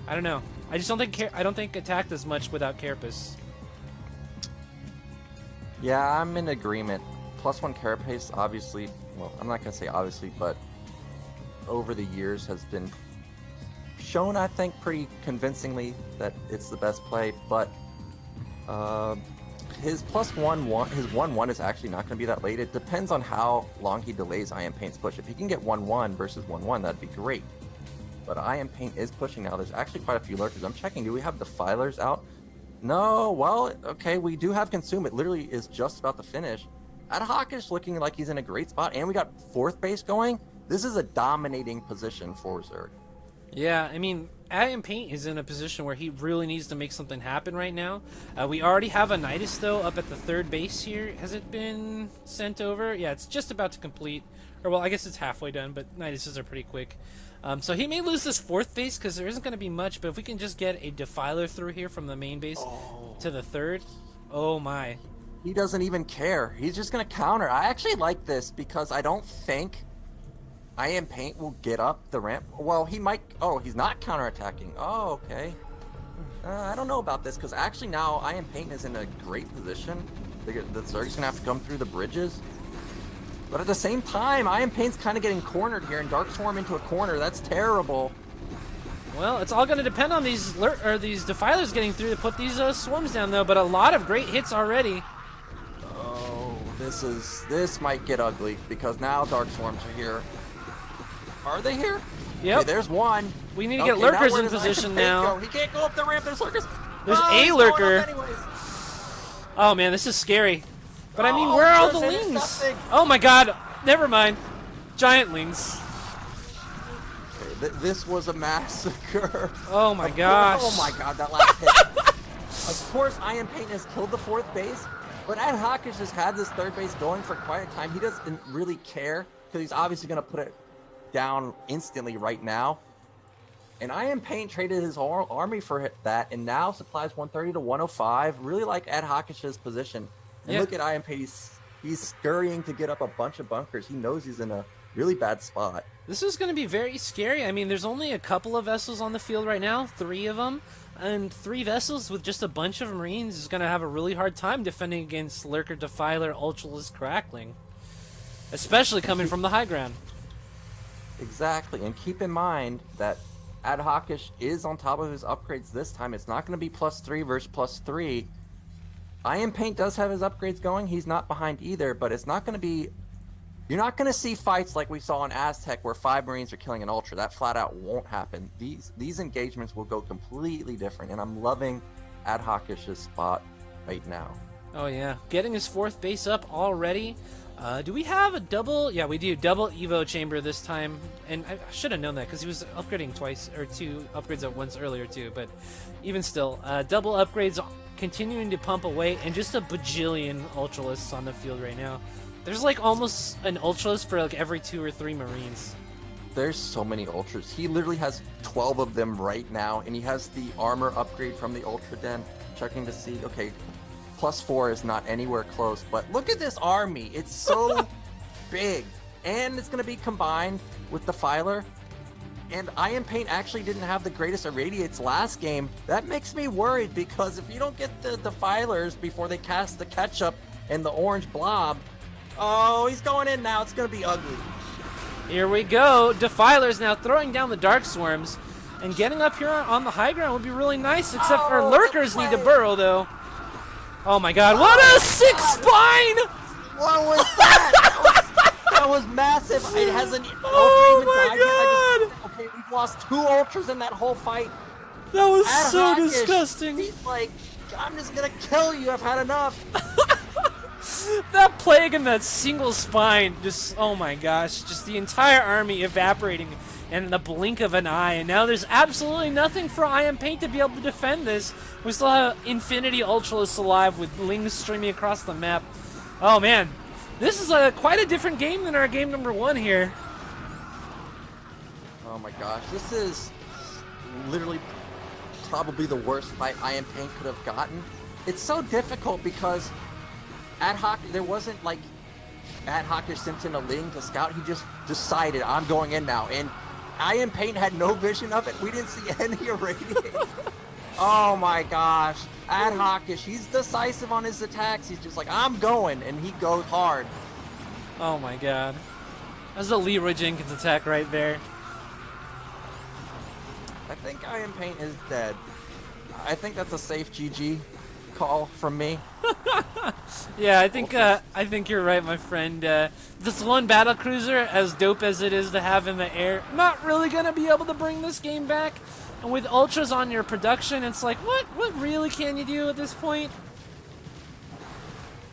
I don't know. I just don't think attack does much without carapace. Yeah, I'm in agreement. +1 carapace, obviously, well, I'm not gonna say obviously, but over the years has been shown, I think, pretty convincingly that it's the best play. But his his 1-1 is actually not gonna be that late. It depends on how long he delays iAmPaint's push. If he can get 1-1 versus 1-1, that'd be great. But iAmPaint is pushing now. There's actually quite a few lurkers. I'm checking. Do we have defilers out? No. Well, okay. We do have consume. It literally is just about to finish. adhocish looking like he's in a great spot, and we got 4th base going. This is a dominating position for Zerg. Yeah, I mean, iAmPaint is in a position where he really needs to make something happen right now. We already have a Nidus, though, up at the 3rd base here. Has it been sent over? Yeah, it's just about to complete. Or, well, I guess it's halfway done, but Niduses are pretty quick. So he may lose this 4th base because there isn't going to be much, but if we can just get a defiler through here from the main base to the 3rd, oh my. He doesn't even care. He's just going to counter. I actually like this because I don't think iAmPaint will get up the ramp. Well, he might. Oh, he's not counterattacking. Oh, okay. I don't know about this because actually now iAmPaint is in a great position. The Zerg's going to have to come through the bridges. But at the same time, iAmPaint's kind of getting cornered here, and Dark Swarm into a corner. That's terrible. Well, it's all going to depend on these defilers getting through to put these swarms down, though. But a lot of great hits already. Oh, this might get ugly because now Dark Swarms are here. Are they here? Yep. Okay, there's one. We need to get lurkers in position now. He can't go up the ramp. There's lurkers. There's a lurker. Oh man, this is scary. But I mean, where are all the lings? Oh my god, never mind. Giant lings. Okay, this was a massacre. Oh my gosh. Oh my god, that last hit. Of course, iAmPaint has killed the 4th base, but adhocish has had this 3rd base going for quite a time. He doesn't really care because he's obviously going to put it down instantly right now. And iAmPaint traded his whole army for that, and now supplies 130 to 105. Really like adhocis's position. And look at iAmPaint. He's scurrying to get up a bunch of bunkers. He knows he's in a really bad spot. This is going to be very scary. I mean, there's only a couple of vessels on the field right now, 3 of them. And 3 vessels with just a bunch of Marines is going to have a really hard time defending against Lurker, Defiler, Ultralisk, Crackling. Especially coming from the high ground. Exactly. And keep in mind that adhocish is on top of his upgrades this time. It's not going to be +3 versus +3. iAmPaint does have his upgrades going. He's not behind either, but it's not going to be... You're not going to see fights like we saw in Aztec where 5 Marines are killing an Ultra. That flat out won't happen. These engagements will go completely different, and I'm loving adhocis's spot right now. Oh yeah, getting his 4th base up already. Do we have a double? Yeah, we do. Double Evo chamber this time. And I should have known that because he was upgrading twice, or 2 upgrades at once earlier too. But even still, double upgrades continuing to pump away, and just a bajillion Ultralisks on the field right now. There's like almost an Ultralist for like every 2 or 3 Marines. There's so many Ultras. He literally has 12 of them right now, and he has the armor upgrade from the Ultra Den. Checking to see, okay, +4 is not anywhere close, but look at this army. It's so big, and it's going to be combined with the Filer. And iAmPaint actually didn't have the greatest irradiates last game. That makes me worried, because if you don't get the Defilers before they cast the Ketchup and the orange blob, oh, he's going in now. It's going to be ugly. Here we go. Defiler's now throwing down the Dark Swarms, and getting up here on the high ground would be really nice, except for Lurkers need to burrow, though. Oh my god, what a sick spine! What was that? That was massive. It hasn't Ultra even died yet. Okay, we've lost 2 Ultras in that whole fight. That was so adhocish, disgusting. He's like, I'm just going to kill you. I've had enough. That plague and that single spine, just, oh my gosh, just the entire army evaporating in the blink of an eye, and now there's absolutely nothing for iAmPaint to be able to defend this. We still have Infinity Ultralists alive with Lings streaming across the map. Oh man, this is quite a different game than our game number 1 here. Oh my gosh, this is literally probably the worst fight iAmPaint could have gotten. It's so difficult because there wasn't like adhocish sent in a Ling to scout. He just decided, I'm going in now, and iAmPaint had no vision of it. We didn't see any irradiate. Oh my gosh, adhocish, he's decisive on his attacks. He's just like, I'm going, and he goes hard. Oh my god, that's a Leroy Jenkins attack right there. I think iAmPaint is dead. I think that's a safe GG call from me. Yeah, I think you're right, my friend. This one battle cruiser, as dope as it is to have in the air, not really gonna be able to bring this game back. And with Ultras on your production, it's like, what really can you do at this point?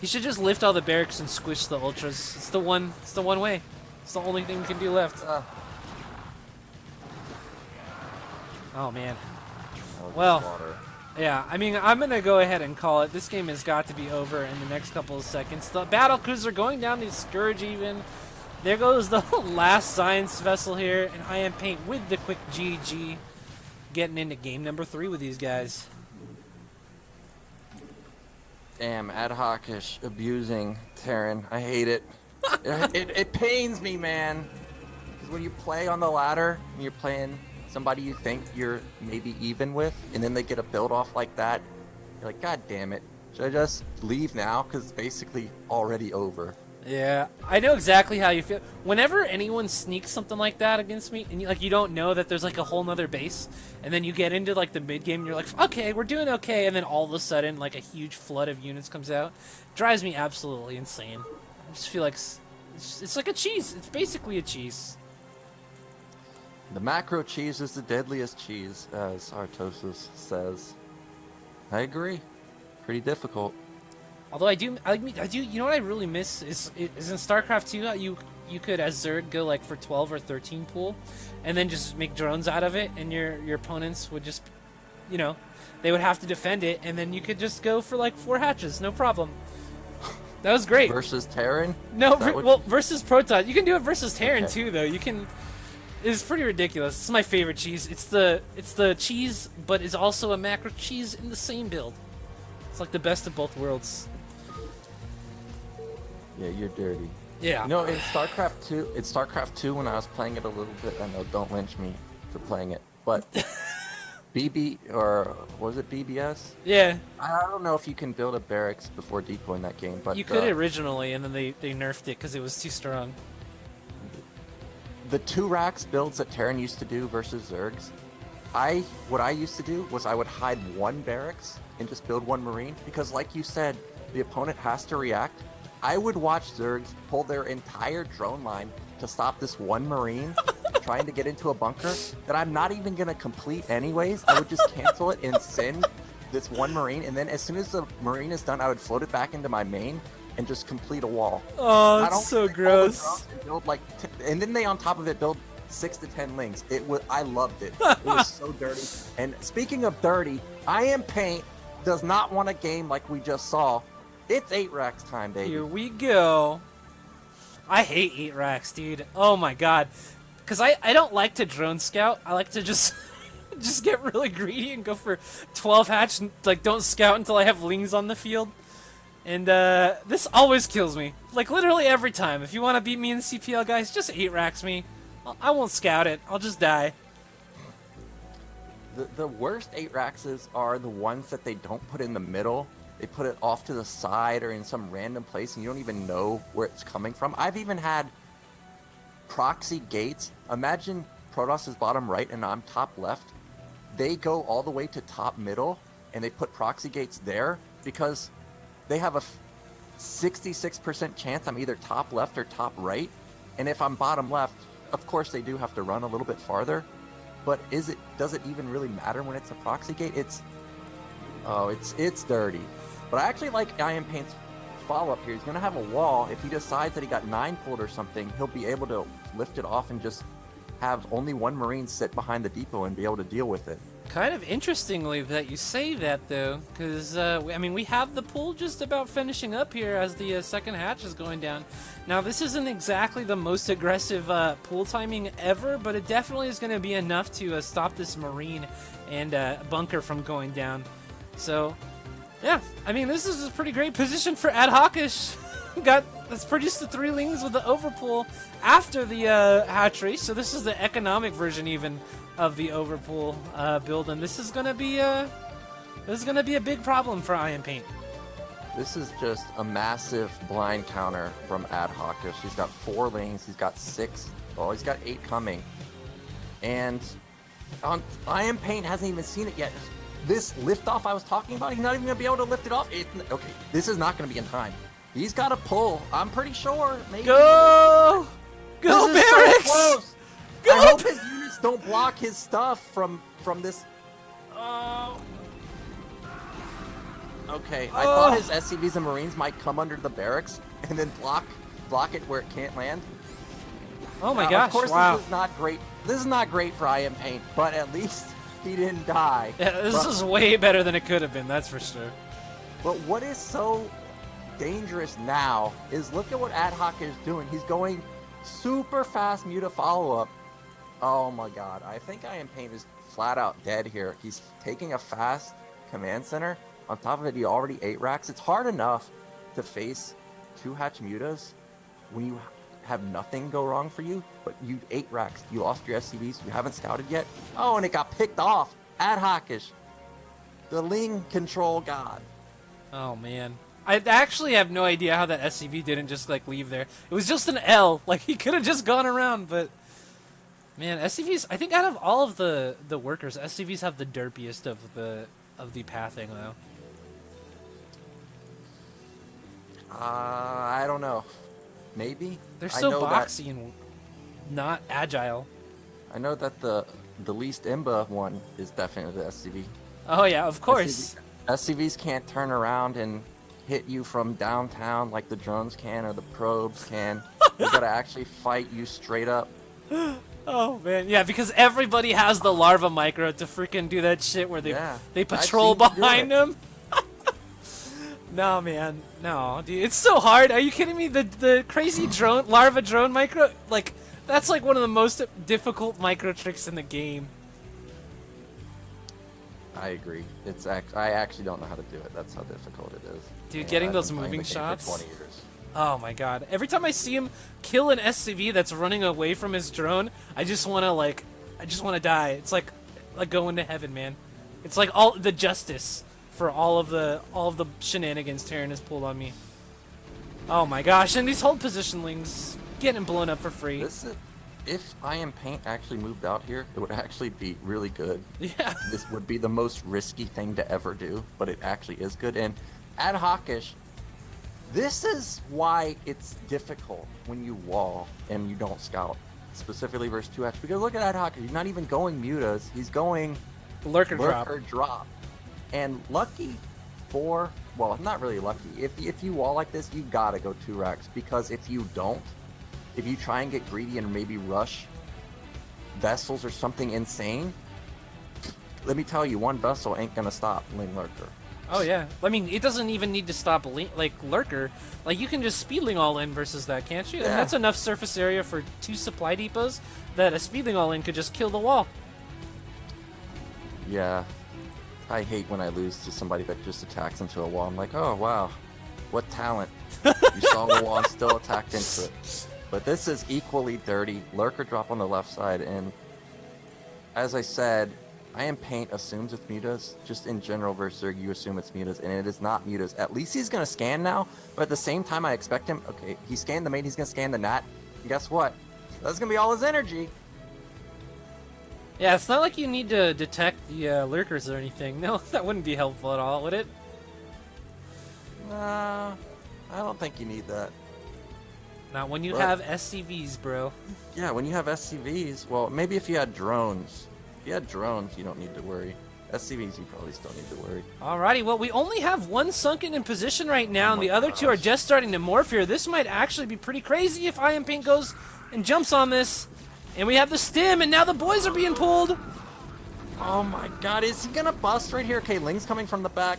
You should just lift all the barracks and squish the Ultras. It's the one way. It's the only thing you can do left. Oh man. Well. Yeah, I mean, I'm going to go ahead and call it. This game has got to be over in the next couple of seconds. The battle cruiser going down to Scourge even. There goes the last science vessel here, and iAmPaint with the quick GG. Getting into game number 3 with these guys. Damn, adhocish abusing Terran. I hate it. It pains me, man. Because when you play on the ladder, and you're playing somebody you think you're maybe even with, and then they get a build off like that, you're like, god damn it, should I just leave now? Because it's basically already over. Yeah, I know exactly how you feel. Whenever anyone sneaks something like that against me, and you don't know that there's like a whole nother base, and then you get into like the mid game and you're like, okay, we're doing okay, and then all of a sudden like a huge flood of units comes out, it drives me absolutely insane. I just feel like it's like a cheese. It's basically a cheese. The macro cheese is the deadliest cheese, as Artosis says. I agree. Pretty difficult. Although I do, you know what I really miss is in StarCraft 2, you could as Zerg go like for 12 or 13 pool, and then just make drones out of it, and your opponents would just you know, they would have to defend it, and then you could just go for like 4 hatches, no problem. That was great. Versus Terran? No, well, versus Proton. You can do it versus Terran Okay. too, though. You can. It's pretty ridiculous. It's my favorite cheese. It's the cheese, but it's also a macro cheese in the same build. It's like the best of both worlds. Yeah, you're dirty. Yeah. You know, in StarCraft 2, when I was playing it a little bit, I know, don't lynch me for playing it, but or was it BBS? Yeah. I don't know if you can build a barracks before depot in that game, but You could originally, and then they nerfed it because it was too strong. the 2 racks builds that Terran used to do versus Zergs, what I used to do was I would hide 1 barracks and just build 1 Marine, because like you said, the opponent has to react. I would watch Zergs pull their entire drone line to stop this 1 Marine trying to get into a bunker that I'm not even going to complete anyways. I would just cancel it and send this 1 Marine, and then as soon as the Marine is done, I would float it back into my main and just complete a wall. Oh, that's so gross. And build like and then they on top of it build 6 to 10 lings. I loved it. It was so dirty. And speaking of dirty, iAmPaint does not want a game like we just saw. It's 8 racks time, baby. Here we go. I hate 8 racks, dude. Oh my god. Because I don't like to drone scout. I like to just just get really greedy and go for 12 hatch and like don't scout until I have lings on the field. And this always kills me. Like literally every time. If you want to beat me in CPL, guys, just 8 racks me. I won't scout it. I'll just die. The worst 8 racks are the ones that they don't put in the middle. They put it off to the side or in some random place and you don't even know where it's coming from. I've even had proxy gates. Imagine Protoss is bottom right and I'm top left. They go all the way to top middle and they put proxy gates there because they have a 66% chance I'm either top left or top right. And if I'm bottom left, of course they do have to run a little bit farther. But does it even really matter when it's a proxy gate? It's dirty. But I actually like iAmPaint's follow-up here. He's going to have a wall. If he decides that he got 9 pulled or something, he'll be able to lift it off and just have only 1 Marine sit behind the depot and be able to deal with it. Kind of interestingly that you say that, though, because, I mean, we have the pool just about finishing up here as the second hatch is going down. Now, this isn't exactly the most aggressive pool timing ever, but it definitely is going to be enough to stop this Marine and bunker from going down. So, yeah, I mean, this is a pretty great position for adhocish. Let's produce the 3 lings with the overpool after the hatchery. So this is the economic version even of the overpool build, and this is gonna be a big problem for iAmPaint. This is just a massive blind counter from adhocish. He's got 4 lings. He's got 6. Well, he's got 8 coming, and iAmPaint hasn't even seen it yet. This liftoff I was talking about, he's not even gonna be able to lift it off. Okay, this is not gonna be in time. He's got to pull. I'm pretty sure. Maybe. Go barracks! So close. Go! I hope his units don't block his stuff from this. Okay, I thought his SCVs and Marines might come under the barracks and then block it where it can't land. Oh my gosh! Of course, wow. This is not great. This is not great for iAmPaint, but at least he didn't die. Yeah, this is way better than it could have been. That's for sure. But what is so dangerous now is look at what adhocish is doing. He's going super fast muta follow-up. Oh my god, I think iAmPaint is flat out dead here. He's taking a fast command center. On top of it, he already 8 racks. It's hard enough to face 2 hatch mutas when you have nothing go wrong for you, but you 8 racks. You lost your SCVs, you haven't scouted yet. Oh, and it got picked off. adhocish, the ling control god. Oh man. I actually have no idea how that SCV didn't just like leave there. It was just an L. Like he could have just gone around, but man, SCVs. I think out of all of the workers, SCVs have the derpiest of the pathing though. I don't know. Maybe They're so boxy and not agile. I know that the least IMBA one is definitely the SCV. Oh yeah, of course. SCVs can't turn around and hit you from downtown like the drones can or the probes can. They gotta actually fight you straight up. Oh man, yeah, because everybody has the larva micro to freaking do that shit where they patrol behind them. No man, no, dude, it's so hard. Are you kidding me? The crazy larva drone micro, like that's like one of the most difficult micro tricks in the game. I agree. I actually don't know how to do it. That's how difficult it is. Dude, And getting I've those been playing moving the game shots. for 20 years. Oh my god. Every time I see him kill an SCV that's running away from his drone, I just want to die. It's like going to heaven, man. It's like all the justice for all of the shenanigans Terran has pulled on me. Oh my gosh, and these hold positionlings getting blown up for free. If iAmPaint actually moved out here, it would actually be really good. Yeah. This would be the most risky thing to ever do, but it actually is good. And adhocish, this is why it's difficult when you wall and you don't scout, specifically versus 2H. Because look at adhocish, he's not even going mutas, he's going Lurker drop. And lucky for, well, not really lucky. If you wall like this, you gotta go 2 racks, because if you don't, if you try and get greedy and maybe rush vessels or something insane, let me tell you, one vessel ain't gonna stop Ling Lurker. Oh yeah, I mean it doesn't even need to stop like Lurker. Like you can just speedling all in versus that, can't you? Yeah. And that's enough surface area for 2 supply depots that a speedling all in could just kill the wall. Yeah, I hate when I lose to somebody that just attacks into a wall. I'm like, oh wow, what talent! You saw the wall and still attacked into it. But this is equally dirty. Lurker drop on the left side, and as I said, iAmPaint assumes it's mutas. Just in general versus Zerg, you assume it's mutas, and it is not mutas. At least he's gonna scan now, but at the same time, I expect him. Okay, he scanned the main, he's gonna scan the nat. And guess what? That's gonna be all his energy. Yeah, it's not like you need to detect the lurkers or anything. No, that wouldn't be helpful at all, would it? I don't think you need that. Not when you have SCVs, bro. Yeah, when you have SCVs, well, maybe if you had drones. If you had drones, you don't need to worry. SCVs, you probably still need to worry. Alrighty, well, we only have one sunken in position right now, and the other two are just starting to morph here. This might actually be pretty crazy if iAmPaint goes and jumps on this. And we have the stim, and now the boys are being pulled. Oh my god, is he gonna bust right here? Okay, Ling's coming from the back.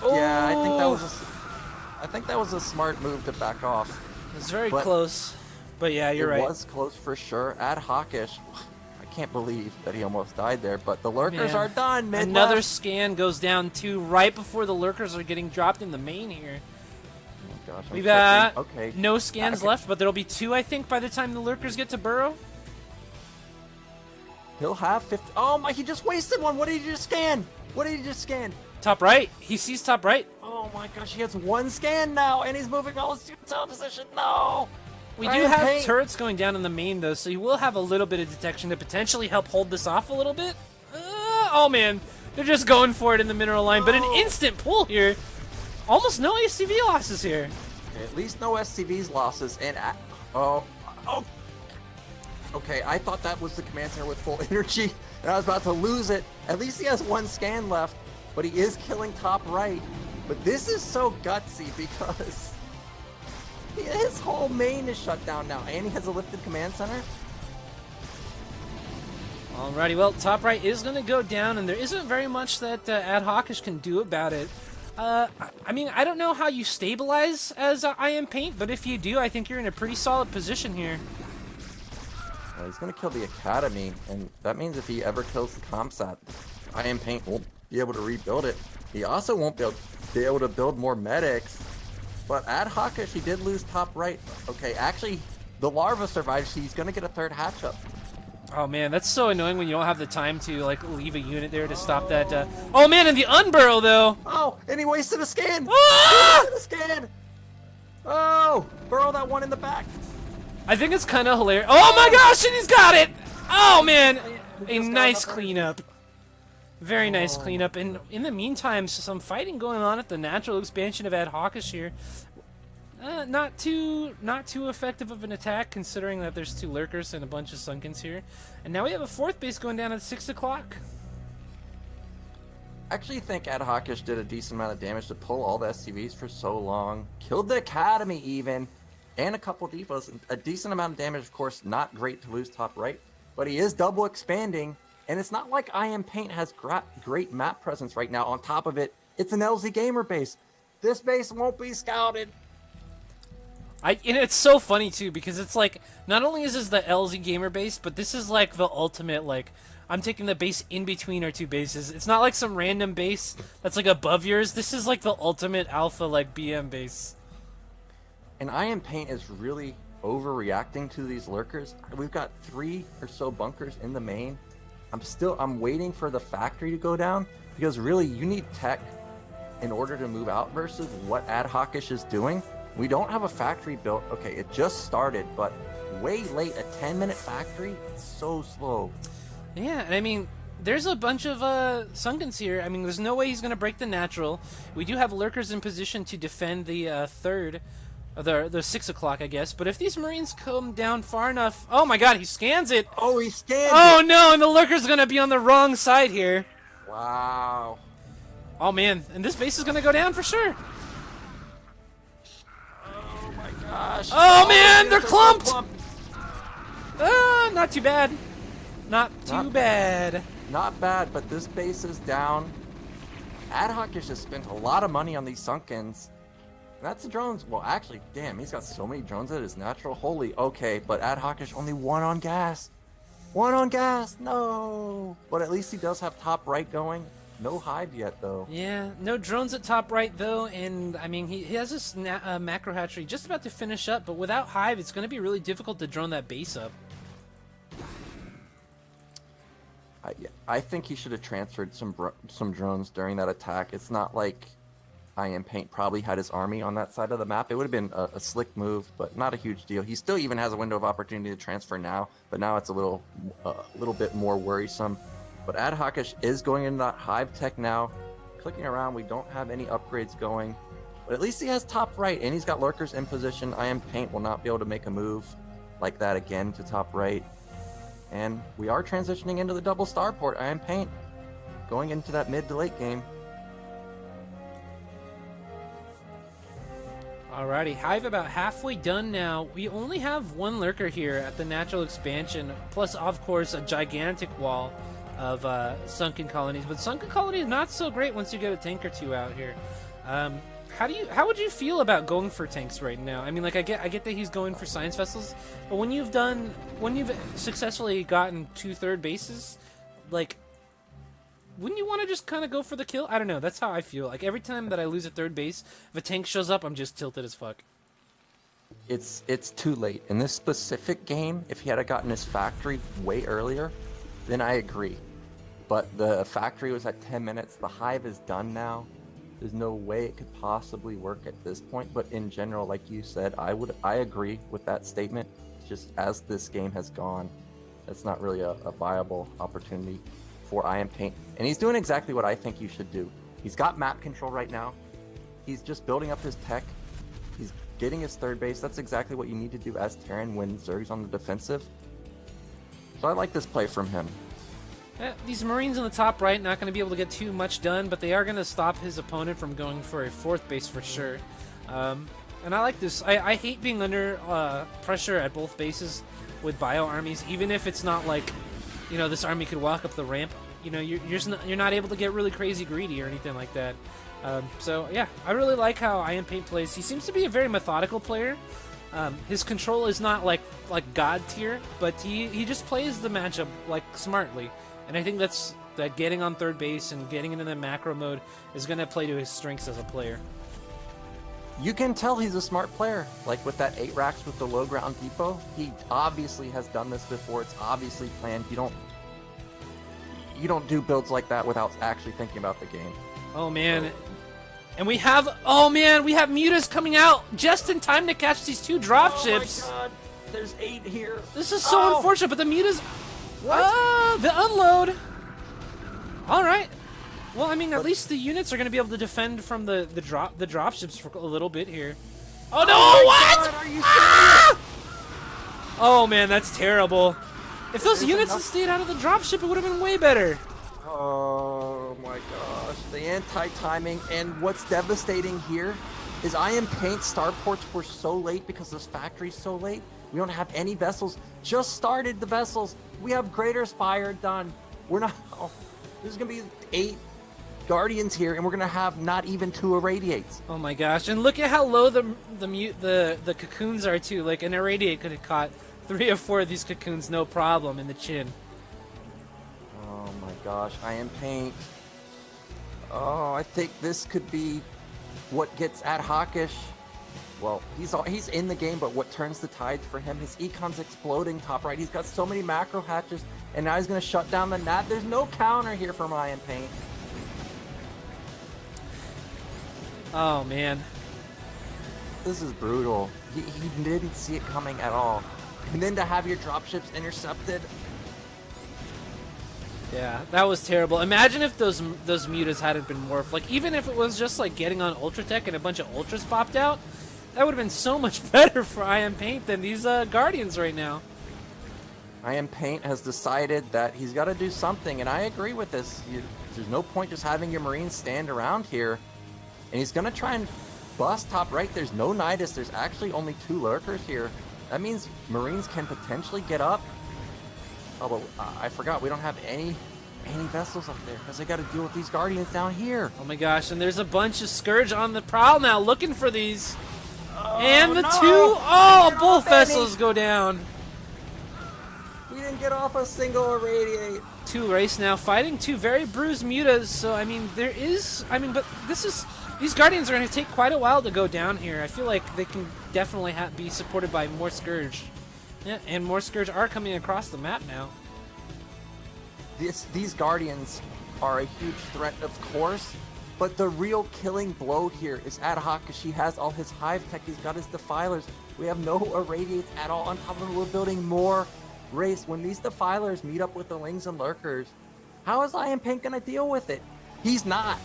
Oh. Yeah, I think that was a smart move to back off. It's very close, but yeah, you're right. It was close for sure. adhocish, I can't believe that he almost died there, but the lurkers are done. Another scan goes down too, right before the lurkers are getting dropped in the main here. Oh gosh, we got no scans left, but there'll be 2, I think, by the time the lurkers get to burrow. He'll have 50. Oh my, he just wasted one. What did he just scan? What did he just scan? Top right. He sees top right. Oh my gosh, he has 1 scan now, and he's moving all his students out of position. No! We do have turrets going down in the main, though, so you will have a little bit of detection to potentially help hold this off a little bit. Oh man, they're just going for it in the mineral line, but an instant pull here. Almost no SCV losses here. Okay, at least no SCVs losses, and okay, I thought that was the command center with full energy, and I was about to lose it. At least he has 1 scan left, but he is killing top right. But this is so gutsy because his whole main is shut down now, and he has a lifted command center. Alrighty, well, top right is going to go down, and there isn't very much that adhocish can do about it. I mean, I don't know how you stabilize as iAmPaint, but if you do, I think you're in a pretty solid position here. He's going to kill the Academy, and that means if he ever kills the ComSat, iAmPaint won't be able to rebuild it. He also won't be able to build more medics. But adhocish, he did lose top right. Okay, actually, the larva survives. He's going to get a 3rd hatch-up. Oh man, that's so annoying when you don't have the time to like leave a unit there to stop that. Oh man, and the unburrow though. Oh, and he wasted a scan. Ah! He wasted a scan. Oh, burrow that one in the back. I think it's kind of hilarious. Oh my gosh, and he's got it! Oh man, a nice cleanup. Very nice cleanup. And in the meantime, some fighting going on at the natural expansion of adhocish here. Not too effective of an attack, considering that there's 2 lurkers and a bunch of sunkens here. And now we have a 4th base going down at 6 o'clock. I actually think adhocish did a decent amount of damage to pull all the SCVs for so long. Killed the Academy even. And a couple depots. A decent amount of damage, of course. Not great to lose top right. but he is double expanding. And it's not like iAmPaint has great map presence right now. On top of it, it's an LZ Gamer base. This base won't be scouted. And it's so funny too, because it's like, not only is this the LZ Gamer base, but this is like the ultimate, like, I'm taking the base in between our two bases. It's not like some random base that's like above yours. This is like the ultimate alpha, like, BM base. And iAmPaint is really overreacting to these lurkers. We've got 3 or so bunkers in the main. I'm waiting for the factory to go down, because really you need tech in order to move out versus what adhocish is doing. We don't have a factory built. Okay, it just started, but way late. A 10-minute factory, it's so slow. Yeah, and I mean, there's a bunch of Sunkens here. I mean, there's no way he's going to break the natural. We do have lurkers in position to defend the third, the 6 o'clock, I guess. But if these Marines come down far enough... Oh my god, he scans it! Oh, he scanned Oh it! no, and the lurker's going to be on the wrong side here. Wow. Oh man, and this base is going to go down for sure. Oh my gosh. Oh man, they're clumped! Not too bad. Not too bad. Not bad, but this base is down. adhocish has spent a lot of money on these Sunkens. That's the drones. Well, actually, damn, he's got so many drones at his natural. Holy, okay, but adhocish only 1 on gas. 1 on gas, no. But at least he does have top right going. No hive yet, though. Yeah, no drones at top right, though, and, I mean, he has this macro hatchery just about to finish up, but without hive, it's going to be really difficult to drone that base up. I think he should have transferred some drones during that attack. It's not like iAmPaint probably had his army on that side of the map. It would have been a slick move, but not a huge deal. He still even has a window of opportunity to transfer now, but now it's a little bit more worrisome. But adhocish is going into that hive tech now. Clicking around, we don't have any upgrades going, but at least he has top right, and he's got lurkers in position. iAmPaint will not be able to make a move like that again to top right. And we are transitioning into the double starport. iAmPaint going into that mid to late game. Alrighty, hive about halfway done now. We only have 1 lurker here at the natural expansion, plus, of course, a gigantic wall of sunken colonies. But sunken colonies not so great once you get a tank or 2 out here. How would you feel about going for tanks right now? I mean, like, I get that he's going for science vessels, but when you've successfully gotten 2 third bases, like, wouldn't you want to just kind of go for the kill? I don't know. That's how I feel. Like, every time that I lose a third base, if a tank shows up, I'm just tilted as fuck. It's too late. In this specific game, if he had gotten his factory way earlier, then I agree. But the factory was at 10 minutes. The hive is done now. There's no way it could possibly work at this point. But in general, like you said, I agree with that statement. It's just as this game has gone, it's not really a viable opportunity for iAmPaint. And he's doing exactly what I think you should do. He's got map control right now. He's just building up his tech. He's getting his third base. That's exactly what you need to do as Terran when Zerg's on the defensive. So I like this play from him. These Marines on the top right not going to be able to get too much done, but they are going to stop his opponent from going for a 4th base for sure. And I like this. I hate being under pressure at both bases with bio armies, even if it's not like, you know, this army could walk up the ramp. You know, you're not able to get really crazy greedy or anything like that. So yeah, I really like how iAmPaint plays. He seems to be a very methodical player. His control is not like god tier, but he just plays the matchup like smartly. And I think that getting on third base and getting into the macro mode is going to play to his strengths as a player. You can tell he's a smart player. Like with that 8 racks with the low ground depot, he obviously has done this before. It's obviously planned. You don't do builds like that without actually thinking about the game. Oh man. And we have mutas coming out just in time to catch these 2 drop ships. Oh my god. There's 8 here. This is so unfortunate, but the mutas... What? The unload. All right. Well, I mean, at least the units are going to be able to defend from the drop ships for a little bit here. Oh no! What? God, are you serious? Oh man, that's terrible. If those units had stayed out of the dropship, it would have been way better. Oh my gosh, the anti-timing, and what's devastating here is iAmPaint starports were so late because this factory's so late We don't have any vessels. Just started the vessels. We have Greater Spire done. We're not. Oh, there's gonna be 8 Guardians here, and we're gonna have not even 2 Irradiates. Oh my gosh! And look at how low the cocoons are too. Like an Irradiate could have caught 3 or 4 of these cocoons, no problem, in the chin. Oh my gosh! iAmPaint. Oh, I think this could be what gets adhocish. Well, he's in the game, but what turns the tides for him? His econ's exploding top right. He's got so many macro hatches, and now he's gonna shut down the nat. There's no counter here from iAmPaint. Oh man, this is brutal. He didn't see it coming at all, and then to have your dropships intercepted. Yeah, that was terrible. Imagine if those mutas hadn't been morphed. Like, even if it was just like getting on Ultra Tech and a bunch of Ultras popped out, that would have been so much better for iAmPaint than these Guardians right now. iAmPaint has decided that he's got to do something, and I agree with this. There's no point just having your Marines stand around here, and he's going to try and bust top right. There's no Nidus. There's actually only 2 Lurkers here. That means Marines can potentially get up. Oh, but I forgot, we don't have any vessels up there because they got to deal with these Guardians down here. Oh my gosh, and there's a bunch of Scourge on the prowl now looking for these. Oh, and the no! 2, oh, both vessels go down. We didn't get off a single Irradiate. 2 race now, fighting 2 very bruised mutas, so I mean, but these Guardians are going to take quite a while to go down here. I feel like they can definitely be supported by more Scourge. Yeah, and more Scourge are coming across the map now. These Guardians are a huge threat, of course, but the real killing blow here is adhocish. He has all his Hive Tech, he's got his Defilers. We have no Irradiates at all. On top of it, we're building more race. When these Defilers meet up with the Lings and Lurkers, how is iAmPaint gonna deal with it? He's not.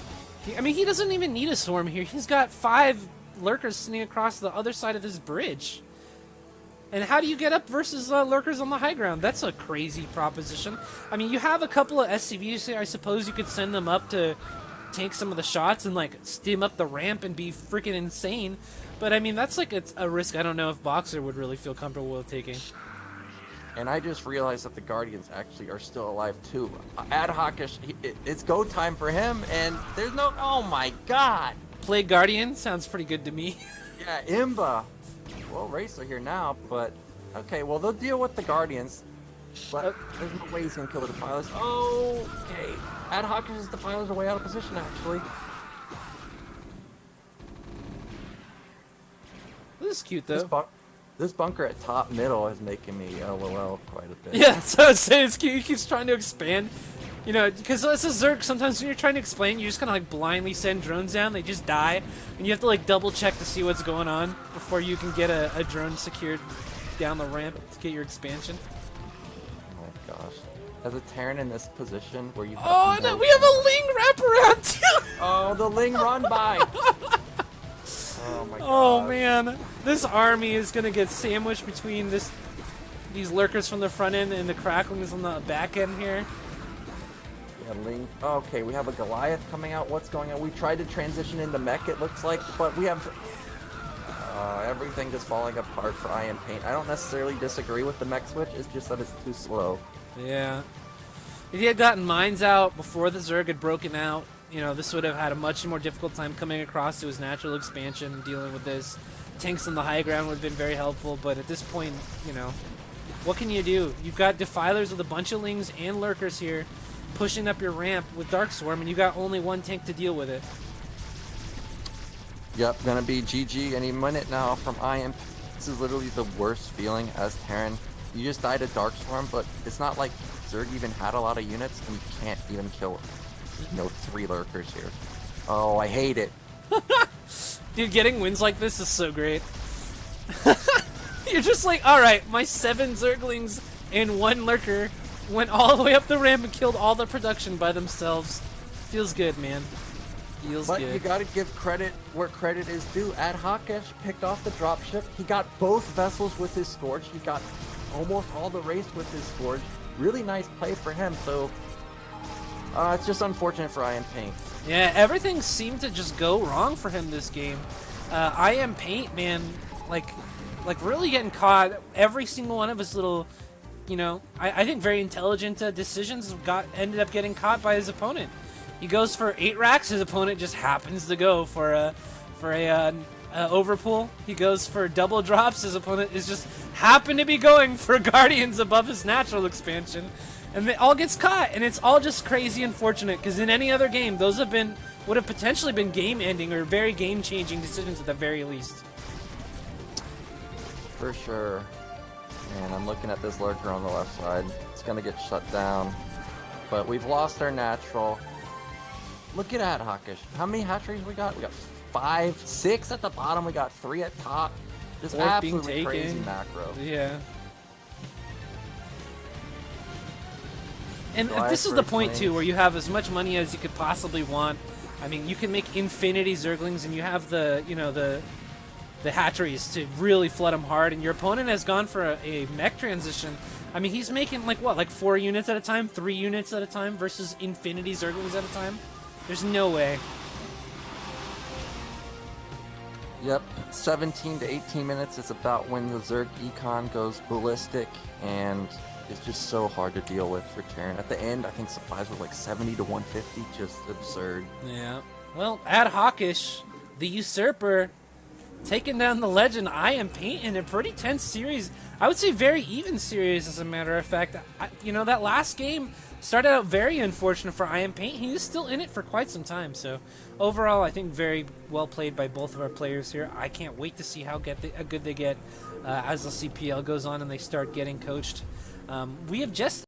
I mean, he doesn't even need a swarm here. He's got 5 Lurkers sitting across the other side of this bridge. And how do you get up versus Lurkers on the high ground? That's a crazy proposition. I mean, you have a couple of SCVs here. I suppose you could send them up to take some of the shots and, like, stim up the ramp and be freaking insane. But, I mean, that's, like, it's a risk I don't know if Boxer would really feel comfortable with taking. And I just realized that the Guardians actually are still alive, too. adhocish, it's go time for him, and there's no... Oh, my God! Play Guardian? Sounds pretty good to me. Yeah, Imba. Well, Racer here now, but okay. Well, they'll deal with the Guardians, but there's no way he's gonna kill the Defilers. Okay, adhocish's Defilers are way out of position, actually. This is cute though. This bunker at top middle is making me LOL quite a bit. Yeah, so it's cute. He keeps trying to expand. You know, because as a Zerg, sometimes when you're trying to explain, you just kind of like blindly send drones down. They just die, and you have to like double check to see what's going on before you can get a drone secured down the ramp to get your expansion. Oh my gosh! As a Terran in this position where you and then we have a Ling wraparound too. Oh, the Ling run by. Oh my god. Oh man, this army is gonna get sandwiched between these Lurkers from the front end and the Cracklings on the back end here. Ling. Okay, we have a Goliath coming out. What's going on? We tried to transition into mech, it looks like, but we have everything just falling apart for iAmPaint. I don't necessarily disagree with the mech switch, it's just that it's too slow. Yeah. If he had gotten mines out before the Zerg had broken out, you know, this would have had a much more difficult time coming across to his natural expansion and dealing with this. Tanks on the high ground would have been very helpful, but at this point, you know, what can you do? You've got Defilers with a bunch of Lings and Lurkers here, pushing up your ramp with Dark Swarm, and you got only 1 tank to deal with it. Yep, gonna be GG any minute now from iAmPaint. This is literally the worst feeling as Terran. You just died a Dark Swarm, but it's not like Zerg even had a lot of units, and you can't even kill, 3 Lurkers here. Oh, I hate it. Dude, getting wins like this is so great. You're just like, alright, my 7 Zerglings and 1 Lurker went all the way up the ramp and killed all the production by themselves. Feels good, man. Feels good. But you gotta give credit where credit is due. adhocish picked off the dropship. He got both vessels with his Scourge. He got almost all the race with his Scourge. Really nice play for him, so it's just unfortunate for iAmPaint. Yeah, everything seemed to just go wrong for him this game. iAmPaint, man, like, like really getting caught. Every single one of his little, you know, I think very intelligent decisions ended up getting caught by his opponent. He goes for 8 racks. His opponent just happens to go for a overpull. He goes for double drops. His opponent is just happened to be going for Guardians above his natural expansion, and it all gets caught. And it's all just crazy unfortunate, because in any other game, those would have potentially been game-ending or very game-changing decisions at the very least. For sure. And I'm looking at this lurker on the left side. It's gonna get shut down, but we've lost our natural. Look at adhocish. How many hatcheries we got? We got 5, 6 at the bottom. We got 3 at top. Just absolutely crazy macro. Yeah. And this is the point too, where you have as much money as you could possibly want. I mean, you can make infinity Zerglings, and you have the, you know, the hatcheries to really flood them hard. And your opponent has gone for a mech transition. I mean, he's making like what, like 4 units at a time, 3 units at a time versus infinity Zerglings at a time. There's no way. Yep, 17 to 18 minutes is about when the Zerg econ goes ballistic, and it's just so hard to deal with for Terran. At the end, I think supplies were like 70 to 150, just absurd. Yeah. Well, adhocish, the usurper, taking down the legend iAmPaint in a pretty tense series. I would say very even series, as a matter of fact. You know, that last game started out very unfortunate for iAmPaint. He was still in it for quite some time. So overall, I think very well played by both of our players here. I can't wait to see how good they get as the CPL goes on and they start getting coached. We have just